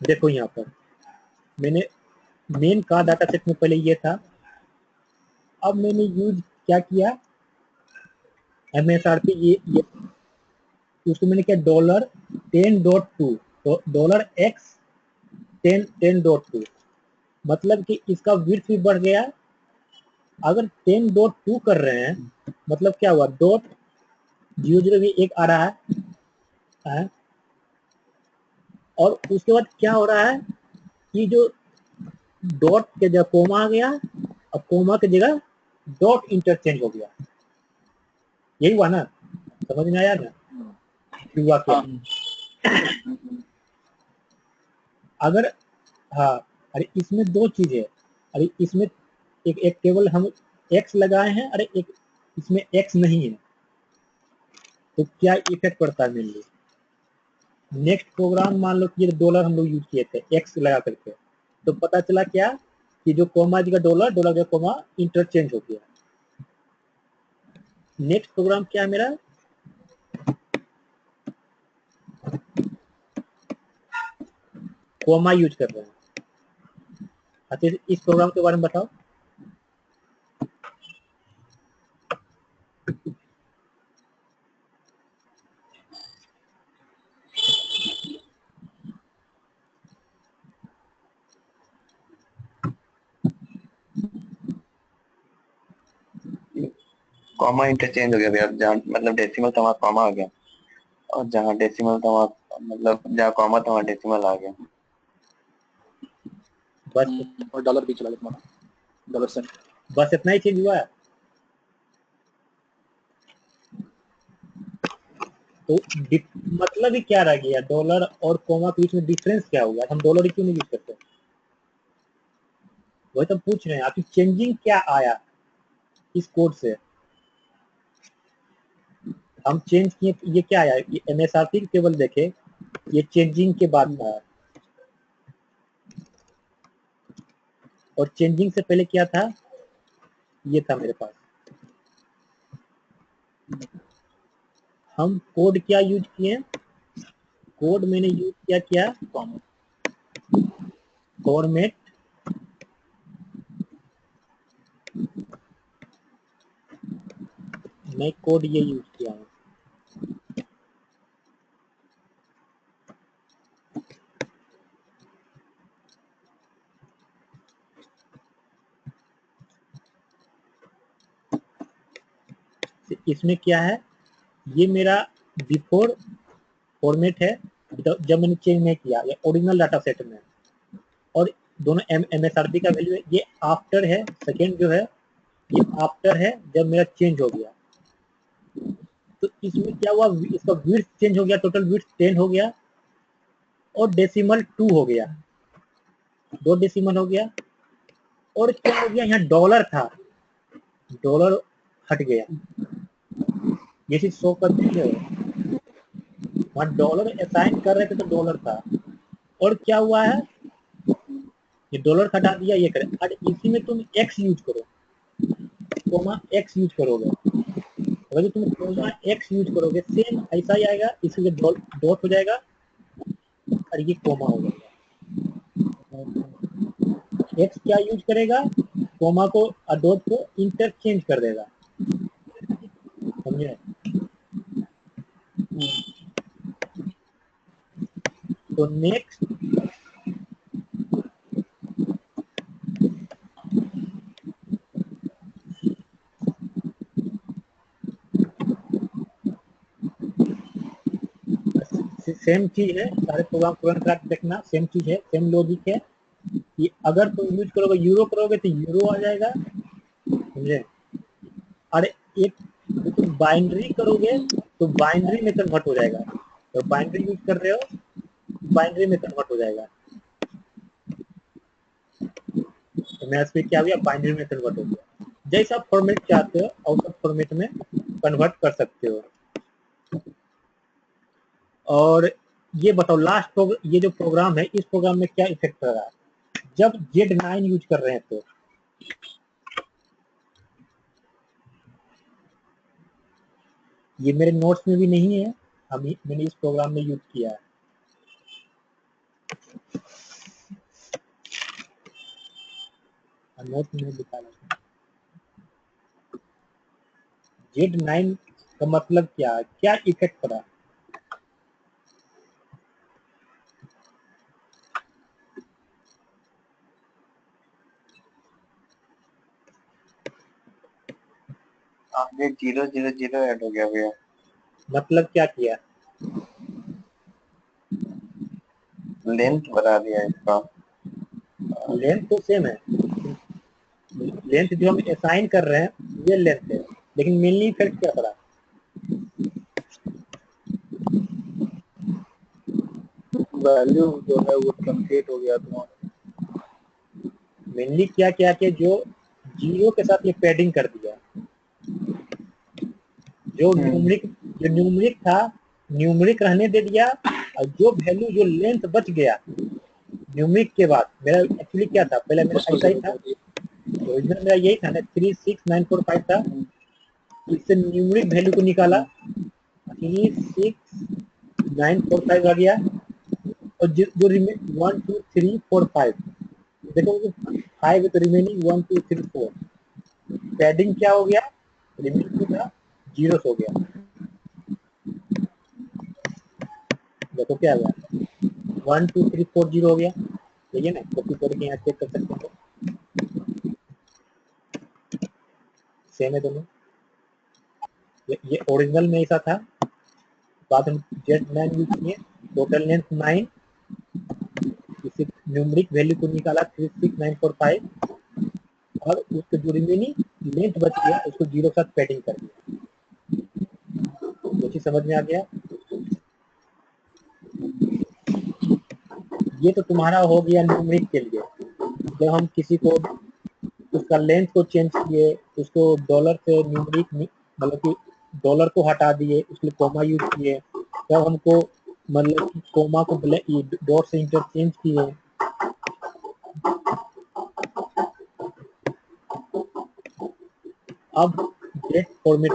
देखो यहाँ पर मैंने मेन का डाटा सेट में पहले ये था, अब मैंने यूज क्या किया, MSRP ये उसको मैंने क्या $10.2 $10.2 मतलब कि इसका विड्थ भी बढ़ गया। अगर 10.2 कर रहे हैं मतलब क्या हुआ, .00 भी एक आ रहा है और उसके बाद क्या हो रहा है कि जो डॉट के जगह कोमा आ गया, अब कोमा की जगह डॉट इंटरचेंज हो गया। यही हुआ ना, समझ में आया ना हुआ क्या? अगर हाँ, अरे इसमें दो चीज है, अरे इसमें एक केवल हम x लगाए हैं, अरे एक इसमें x नहीं है, तो क्या इफेक्ट पड़ता है मेनली। नेक्स्ट प्रोग्राम मान लो कि ये डॉलर हम लोग यूज किए थे x लगा करके, तो पता चला क्या कि जो कोमा जी का डॉलर का कोमा इंटरचेंज हो गया। नेक्स्ट प्रोग्राम क्या है मेरा, कोमा यूज कर रहे हैं। अच्छा इस प्रोग्राम के बारे में बताओ। कॉमा इंटरचेंज हो गया भैया, जहाँ मतलब डेसिमल था वहाँ कॉमा आ गया, और जहाँ डेसिमल था वहाँ मतलब जहाँ कॉमा था वहाँ डेसिमल आ गया। बस और डॉलर भी चला गया तुम्हारा, डॉलर सेंट। बस इतना ही चेंज हुआ है। तो मतलब ही क्या रह गया, डॉलर और कोमा के बीच में डिफरेंस क्या हुआ, हम डॉलर ही क्यों नहीं यूज करते? वही तो पूछ रहे हैं, आपकी चेंजिंग क्या आया इस कोड से, हम चेंज किए, ये क्या आया, ये MSRP केवल देखे, ये चेंजिंग के बाद था, और चेंजिंग से पहले क्या था, ये था मेरे पास। हम कोड क्या यूज किए, कोड मैंने यूज किया फॉर्मेट मैं कोड ये यूज किया हूँ, इसमें क्या है, ये मेरा बिफोर फॉर्मेट है जब मैंने चेंज नहीं किया, ये ओरिजिनल डाटा सेट में, और दोनों MSRP का वैल्यू है, ये आफ्टर है, सेकेंड जो है ये आफ्टर है जब मेरा चेंज हो गया। तो इसमें क्या हुआ, इसका विड्थ चेंज हो गया, टोटल विड्थ 10 हो गया और डेसिमल 2 हो गया, 2 डेसिमल हो गया। और क्या हो गया, यहाँ डॉलर था, डॉलर हट गया, ये चीज शो कर देंगे, वहाँ डॉलर असाइन कर रहे थे तो डॉलर था, और क्या हुआ है, ये डॉलर हटा दिया, ये करे, और इसी में तुम एक्स यूज करो, कोमा एक्स यूज करोगे, अगर तुम कोमा एक्स यूज करोगे सेम ऐसा ही आएगा, इसलिए डॉट हो जाएगा और ये कोमा हो जाएगा। एक्स क्या यूज करेगा, कोमा को और डॉट को इंटरचेंज कर देगा, समझे। तो नेक्स्ट सेम चीज है, सारे प्रोग्राम तुरंत देखना, सेम चीज है, सेम लॉजिक है कि अगर तुम यूज करोगे यूरो करोगे तो यूरो आ जाएगा, समझे। और एक तो तुम बाइनरी करोगे तो बाइनरी में कन्वर्ट हो जाएगा, तो बाइनरी यूज कर रहे हो बाइनरी में कन्वर्ट हो जाएगा, तो मैथ्स में क्या हुआ, बाइनरी में कन्वर्ट हो गया। जैसा फॉर्मेट चाहते हो और सब फॉर्मेट में कन्वर्ट कर सकते हो। और ये बताओ लास्ट ये जो प्रोग्राम है, इस प्रोग्राम में क्या इफेक्ट कर रहा है जब Z9 यूज कर रहे हैं, तो ये मेरे नोट्स में भी नहीं है, मैंने इस प्रोग्राम में यूज किया है। नोट में दिखा रहा Z9 का मतलब क्या है, क्या इफेक्ट पड़ा। आगे 000 ऐड हो गया भैया। मतलब क्या किया, लेंथ बढ़ा दिया इसका। लेंथ तो सेम है, लेंथ जो हम असाइन कर रहे हैं ये लेंथ है, लेकिन मेनली इफेक्ट क्या पड़ा, वैल्यू जो है वो ट्रंकेट हो गया तुम्हारा। मेनली क्या किया कि जो जीरो के साथ ये पैडिंग कर दिया, जो न्यूमरिक था न्यूमरिक रहने दे दिया, और जो वैल्यू जो लेंथ बच गया न्यूमरिक के बाद, मेरा एक्चुअली क्या था, पहले मेरा ऐसा ही था, ओरिजिनल मेरा यही था ना 36945 था, इससे न्यूमरिक वैल्यू को निकाला 36945 आ गया, और जो 1 2 3 4 5 देखो 5 तो रिमेनिंग 1 2 3 4 पैडिंग क्या हो गया, रिमेनिंग था जीरो हो गया, देखो क्या हुआ 1 2 3 4 0 हो गया, ठीक है ना, कॉपी करके यहाँ चेक कर सकते हो, सेम है दोनों, ये ओरिजिनल में ऐसा था, बाद हम Z9 यूज किए, टोटल लेंथ 9, इसी न्यूमरिक वैल्यू को निकाला 36945, और उसके जो रिमेनिंग लेंथ बच गया उसको जीरो के साथ पैडिंग कर दिया, कुछ समझ में आ गया। ये तो तुम्हारा हो गया न्यूमरिक के लिए, जब हम किसी को उसका लेंथ को चेंज किए, उसको डॉलर से न्यूमरिक मतलब कि डॉलर को हटा दिए, उसमें कोमा यूज किए, तब हमको मतलब कि कोमा को डॉट से इंटरचेंज किए। अब गेट फॉर्मेट,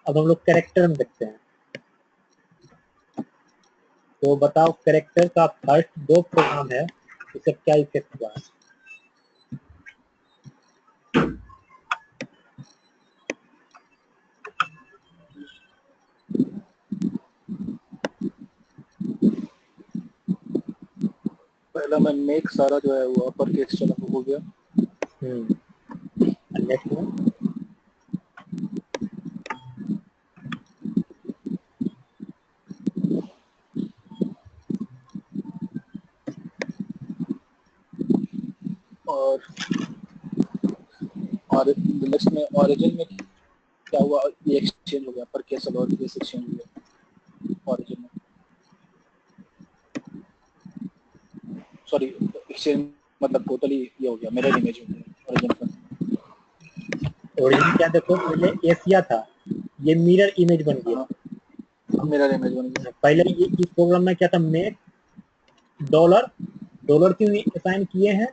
अब हम लोग कैरेक्टर में देखते हैं, तो बताओ कैरेक्टर का फर्स्ट दो प्रोग्राम है, इससे क्या इफेक्ट हुआ। पहला मैं मेक सारा जो है वो अपर केस चला हो गया। नेक्स्ट में और नेक्स्ट में ओरिजिन में क्या हुआ, ये एक्सचेंज हो गया, अपर केस और केस एक्सचेंज हो गया ओरिजिन में, सॉरी एक्सचेंज मतलब टोटली ये हो गया, मिरर इमेज हो गया ओरिजिन का। ओरिजिन क्या देखो, पहले एशिया था, ये मिरर इमेज बन गया, मिरर इमेज बन गया। पहले ये इस प्रोग्राम में क्या था, मेक डॉलर, डॉलर क्यों असाइन किए हैं,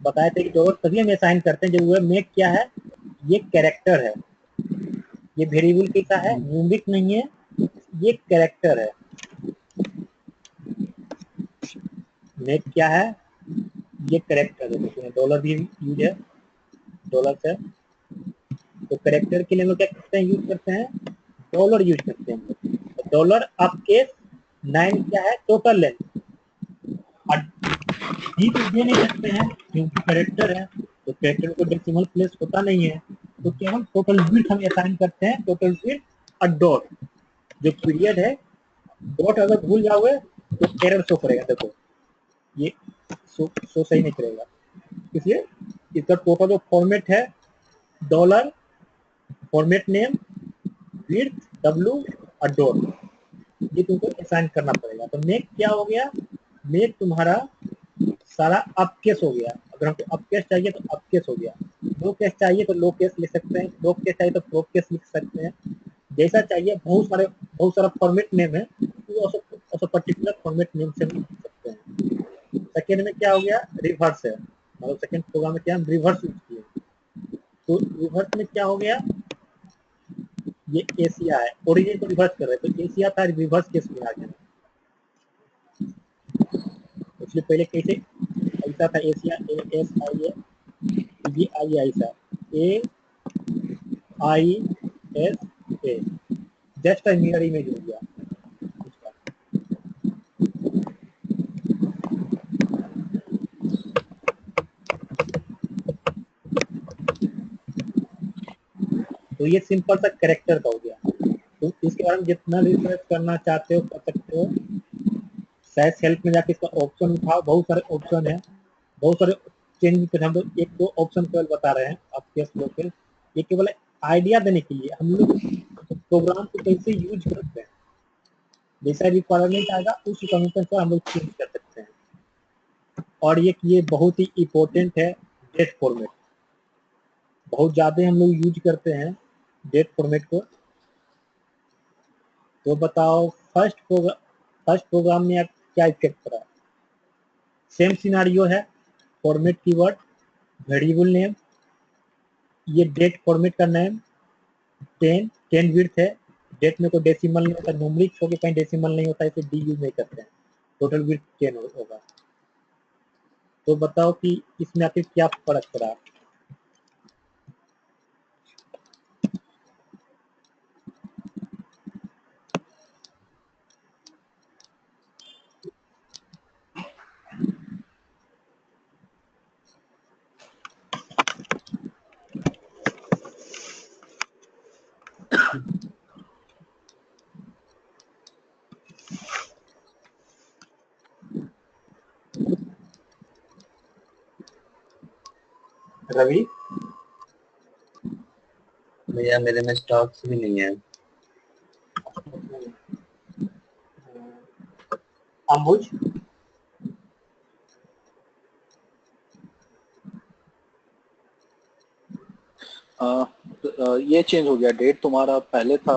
बताए थे कि डॉलर तभी हम असाइन करते हैं जब वह मेक क्या है, ये कैरेक्टर है, ये वेरिएबल कैसा है, न्यूमेरिक नहीं है, ये कैरेक्टर है। मेक क्या है, ये कैरेक्टर है, देखिए डॉलर भी यूज है, डॉलर से तो कैरेक्टर के लिए हम लोग क्या करते हैं, यूज करते हैं डॉलर यूज करते हैं। डॉलर आपके 9 क्या है, टोटल लेंथ, और डी तो दे नहीं सकते हैं क्योंकि कैरेक्टर है, तो कैरेक्टर को डेसिमल प्लेस होता नहीं है, तो केवल टोटल विड्थ हम असाइन करते हैं, टोटल विड्थ और डॉट, जो पीरियड है, डॉट अगर भूल जाओगे तो एरर शो करेगा, देखो ये शो सही नहीं करेगा, इसलिए इसका टोटल जो फॉर्मेट है, dollar, format name, width W और डॉट, ये तुमको असाइन करना पड़ेगा। तो मेक क्या हो गया, मेक तुम्हारा सारा अप केस हो गया, अगर हमको अप केस चाहिए तो अप केस हो गया, लो केस चाहिए तो लो केस लिख सकते हैं, लो केस चाहिए तो प्रो केस लिख सकते हैं, जैसा चाहिए। बहुत सारा फॉर्मेट नेम है, तो पर्टिकुलर फॉर्मेट नेम से लिख सकते हैं। सेकेंड में क्या हो गया, रिवर्स है, मतलब सेकेंड प्रोग्राम में क्या हम रिवर्स यूज किए, तो रिवर्स में क्या हो गया, ये एशिया है, ओरिजिन को रिवर्स कर रहे हैं, तो एशिया था, रिवर्स केस में आ गया, इसलिए पहले कैसे ऐसा था, एशिया ए एस आई ए, ये आई ऐसा A I S A, just mirror image हो गया उसका। तो ये सिंपल सा कैरेक्टर का हो गया। तो इसके बारे में जितना रिसर्च करना चाहते हो कर सकते हो, शायद हेल्प में जाके इसका ऑप्शन उठाओ, बहुत सारे ऑप्शन है, बहुत सारे चेंज कर, हम लोग एक दो ऑप्शन केवल बता रहे हैं आपके लोग के, ये केवल आइडिया देने के लिए, हम लोग प्रोग्राम को कैसे यूज करते हैं, जैसा रिक्वायरमेंट आएगा उस रिक्वायरमेंट पर हम लोग चेंज कर सकते हैं। और ये बहुत ही इम्पोर्टेंट है, डेट फॉर्मेट बहुत ज्यादा हम लोग यूज करते हैं डेट फॉर्मेट को। तो बताओ फर्स्ट प्रोग्राम में क्या इफेक्ट पड़ा, सेम सिनारियो है, फॉर्मेट कीवर्ड, वेरिएबल नेम, ये डेट फॉर्मेट का नेम, 10 विड्थ है, डेट में कोई डेसिमल नहीं होता, न्यूमेरिक हो के कहीं डेसिमल नहीं होता, इसे डी यूज नहीं करते हैं, टोटल विड्थ 10 होगा। तो बताओ कि इसमें आखिर क्या फर्क पड़ा। रवि भैया मेरे में स्टॉक्स भी नहीं है। अंबुज ये चेंज हो गया, डेट तुम्हारा पहले था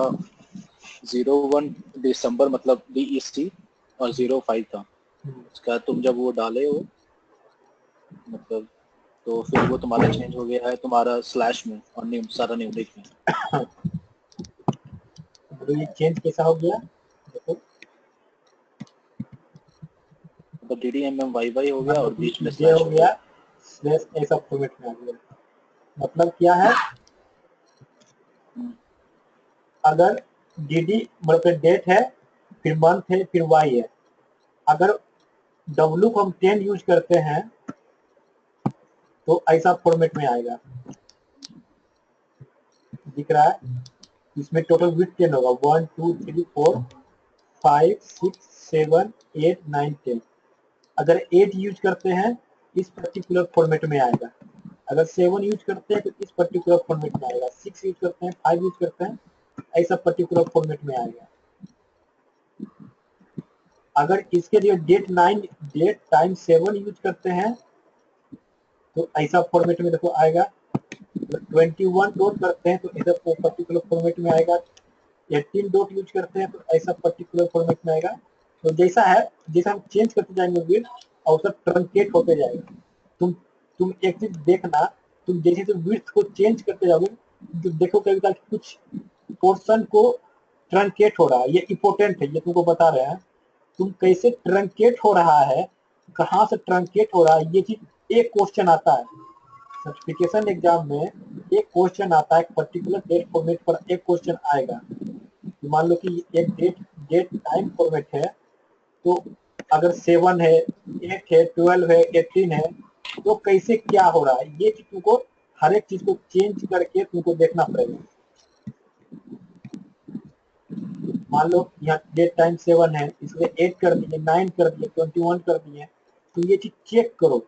01 दिसंबर मतलब DEC और 05 था, उसके बाद तुम जब वो डाले हो मतलब, तो फिर वो तुम्हारा चेंज हो गया है तुम्हारा स्लैश में और नेम सारा न्यूमेरिक में। तो ये चेंज कैसा हो गया, देखो मतलब DDMMYY हो गया और बीच में ये स्लैश हो गया, स्लैश ऐसा फॉर्मेट में आ गया, मतलब क्या है, अगर dd मतलब डेट है, फिर मंथ है, फिर वाई है, अगर डब्ल्यू को हम 10 यूज करते हैं तो ऐसा फॉर्मेट में आएगा, दिख रहा है, इसमें टोटल विड्थ 10 होगा, 1 2 3 4 5 6 7 8 9 10, अगर 8 यूज करते हैं इस पर्टिकुलर फॉर्मेट में आएगा, अगर 7 यूज करते हैं तो इस पर्टिकुलर फॉर्मेट में आएगा, 6 यूज करते हैं, 5 यूज करते हैं, ऐसा पर्टिकुलर फॉर्मेट में आएगा। अगर इसके लिए डेट टाइम 7 यूज करते हैं तो ऐसा फॉर्मेट में देखो आएगा, 21 डॉट करते हैं तो ऐसा पर्टिकुलर फॉर्मेट में आएगा, 18 डॉट यूज करते हैं तो ऐसा पर्टिकुलर फॉर्मेट में आएगा, तो जैसा है, जैसा हम चेंज करते जाएंगे विड्थ और उसका ट्रंकेट होते जाएगा। तुम एक चीज देखना, तुम जैसे तुम विड्थ को चेंज करते जाओगे तो देखो कभी कभी कुछ पोर्शन को ट्रंकेट हो रहा है, ये इंपॉर्टेंट है, ये तुमको बता रहे हैं। तुम कैसे ट्रंकेट हो रहा है, कहाँ से ट्रंकेट हो रहा है, ये चीज एक क्वेश्चन आता है सर्टिफिकेशन एग्जाम में। एक क्वेश्चन आता है पर्टिकुलर डेट फॉर्मेट पर, एक क्वेश्चन आएगा। मान लो कि एक डेट टाइम फॉर्मेट है, तो अगर 7 है, 8 है, 12 है, 18 है, तो कैसे क्या हो रहा है, ये चीज तुमको हर एक चीज को चेंज करके तुमको देखना पड़ेगा। मान लो यहाँ डेट टाइम 7 है, इसलिए 8 कर दिए, 9 कर दिए, 21 कर दिए, तो ये चीज चेक करो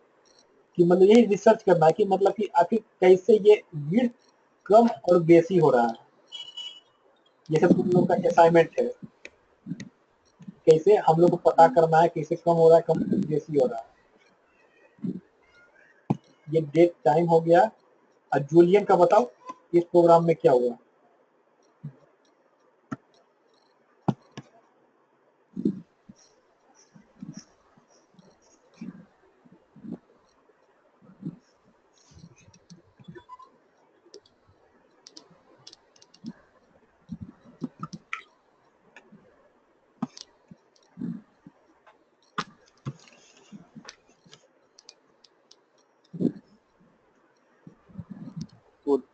कि मतलब यही रिसर्च करना है कि मतलब कि आखिर कैसे ये विड्थ कम और बेसी हो रहा है। ये सब तुम लोग का असाइनमेंट है, कैसे हम लोग को पता करना है कैसे कम हो रहा है, कम बेसी हो रहा है। ये डेट टाइम हो गया। और जूलियन का बताओ इस प्रोग्राम में क्या हुआ।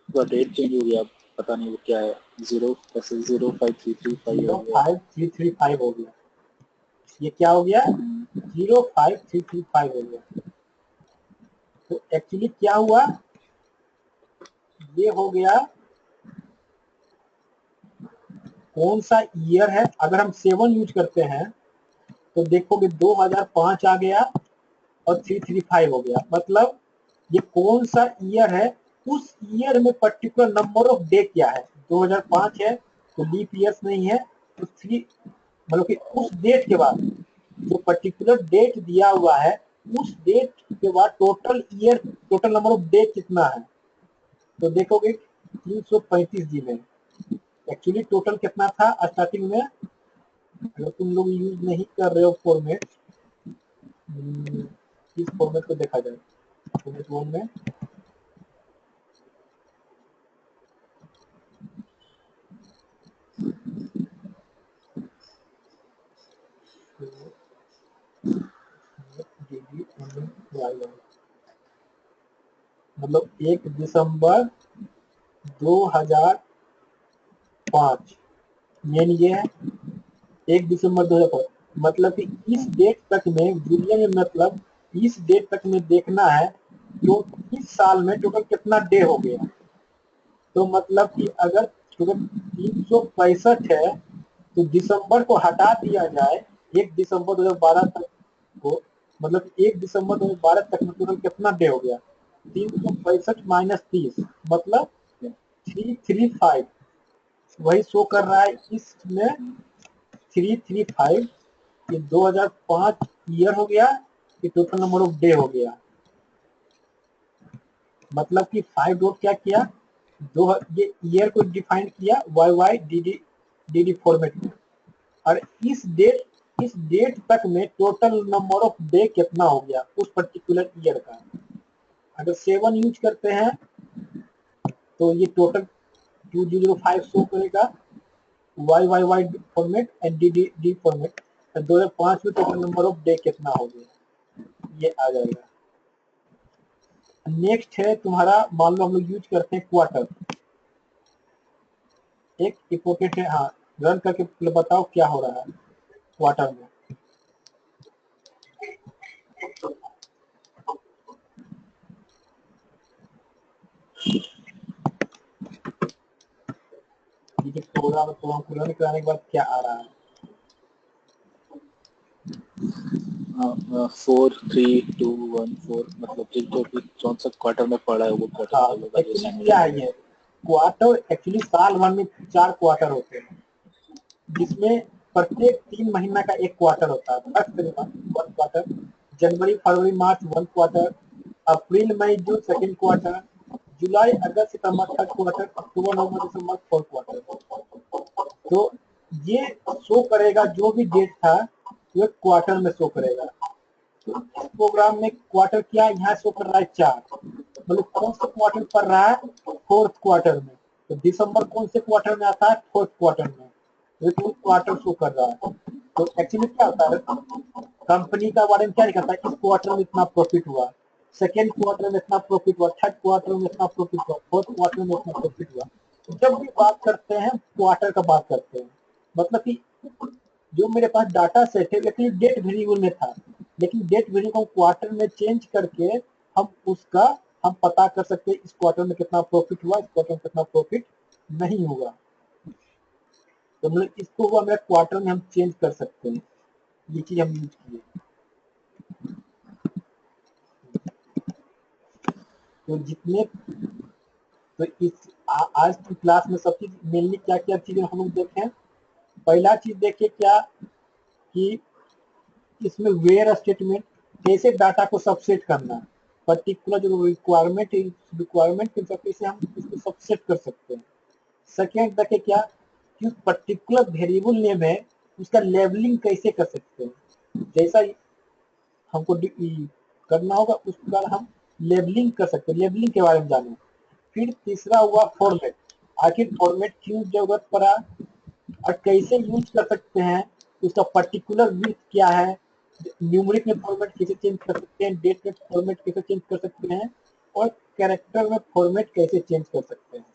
वो डेट चेंज हो गया, पता नहीं वो क्या है, 05335 हो गया। 05335 हो गया, ये क्या हो गया, 05335 हो गया। तो एक्चुअली क्या हुआ, ये हो गया कौन सा ईयर है। अगर हम 7 यूज करते हैं तो देखोगे 2005 आ गया और 335 हो गया। मतलब ये कौन सा ईयर है, उस ईयर में पर्टिकुलर नंबर ऑफ डे क्या है। 2005 है तो लीप ईयर्स नहीं है, तो 3 मतलब कि उस डेट के बाद जो पर्टिकुलर डेट दिया हुआ है, उस डेट के बाद total year, total number of day कितना है। तो देखोगे 335 जी में एक्चुअली टोटल कितना था स्टार्टिंग में। अगर तुम लोग यूज नहीं कर रहे हो फॉर्मेट, इस फॉर्मेट को देखा जाए फॉर्मेट 1 में, मतलब 1 दिसंबर 2005 मेन ये है, 1 दिसंबर 2005। मतलब कि इस डेट तक में जूलियन में, मतलब इस डेट तक में देखना है तो इस साल में टोटल कितना डे हो गया। तो मतलब कि अगर टोटल 365 है तो दिसंबर को हटा दिया जाए, 1 दिसंबर 2012 तक को, मतलब 1 दिसंबर 2012 तक में टोटल कितना डे हो गया, 365 माइनस 30, मतलब 335 वही शो कर रहा है इसमें। 335 ये 2005 ईयर हो गया, ये टोटल नंबर ऑफ डे हो गया। मतलब कि 5 डॉट क्या किया, दो ये ईयर को डिफाइन किया वाई डी डी फॉर्मेट में, और इस डेट तक में टोटल नंबर ऑफ डे कितना हो गया उस पर्टिकुलर ईयर का। अगर 7 यूज करते हैं तो ये टोटल 2005 शो करेगा Y format and D format. 2005 में टोटल नंबर ऑफ डे कितना हो गया, ये आ जाएगा। नेक्स्ट है तुम्हारा, मान लो हम लोग यूज करते हैं क्वार्टर, एक इम्पोर्टेंट है। हाँ, रन करके बताओ क्या हो रहा है क्वार्टर में। ये प्रोग्राम को रन कराने के बाद क्या आ रहा है, 43214, मतलब जो भी कौन सा क्वार्टर में पड़ा है वो क्वार्टर हाँ, होगा जो एक्चुअली क्या है ये क्वार्टर, एक्चुअली साल भर में 4 क्वार्टर होते हैं, जिसमें प्रत्येक 3 महीना का एक क्वार्टर होता है। फर्स्ट 1 क्वार्टर, जनवरी फरवरी मार्च 1 क्वार्टर, अप्रैल मई जून 2nd क्वार्टर, जुलाई अगस्त सितंबर 3rd क्वार्टर, अक्टूबर नवंबर दिसंबर 4th क्वार्टर। तो ये शो करेगा जो भी डेट था वो क्वार्टर में शो करेगा। तो इस प्रोग्राम में क्वार्टर क्या यहाँ शो कर रहा है 4, मतलब कौन से क्वार्टर पढ़ रहा है, 4th क्वार्टर में। तो दिसंबर कौन से क्वार्टर में आता है, 4th क्वार्टर में, तो क्वार्टर शो कर रहा है। तो एक्चुअली क्या होता है, कंपनी का बारे में क्या लिखा है, इस क्वार्टर में इतना प्रॉफिट हुआ, सेकेंड क्वार्टर में इतना प्रॉफिट हुआ, थर्ड क्वार्टर में इतना प्रॉफिट हुआ, फोर्थ क्वार्टर में इतना प्रॉफिट हुआ। जब भी बात करते हैं क्वार्टर का बात करते हैं, मतलब कि जो मेरे पास डाटा सेट है एक्चुअली डेट वेरिएबल में था, लेकिन डेट वेरिएबल को क्वार्टर में चेंज करके हम उसका हम पता कर सकते हैं इस क्वार्टर में कितना प्रॉफिट हुआ, इस क्वार्टर में कितना प्रॉफिट नहीं हुआ। तो मतलब इसको हुआ मेरा क्वार्टर में हम चेंज कर सकते हैं, ये चीज हम यूज किए। तो जितने तो इस आज की क्लास में सब चीज मेनली क्या क्या चीजें हम लोग देखें। पहला चीज देखिए क्या कि इसमें वेयर स्टेटमेंट, कैसे डाटा को सबसेट करना, पर्टिकुलर जो रिक्वायरमेंट है, रिक्वायरमेंट के हिसाब से हम इसको सबसेट कर सकते हैं। सेकेंड देखिए क्या कि उस पर्टिकुलर वेरिएबल नेम है उसका लेबलिंग कैसे कर सकते हैं, जैसा हमको करना होगा उस प्रकार हम लेबलिंग कर सकते हैं, लेबलिंग के बारे में जाने। फिर तीसरा हुआ फॉर्मेट, आखिर फॉर्मेट क्यों जरूरत पड़ा और कैसे यूज कर सकते हैं, उसका पर्टिकुलर विथ क्या है, न्यूमेरिक में फॉर्मेट कैसे चेंज कर सकते हैं, डेट में फॉर्मेट कैसे चेंज कर सकते हैं, और कैरेक्टर में फॉर्मेट कैसे चेंज कर सकते हैं।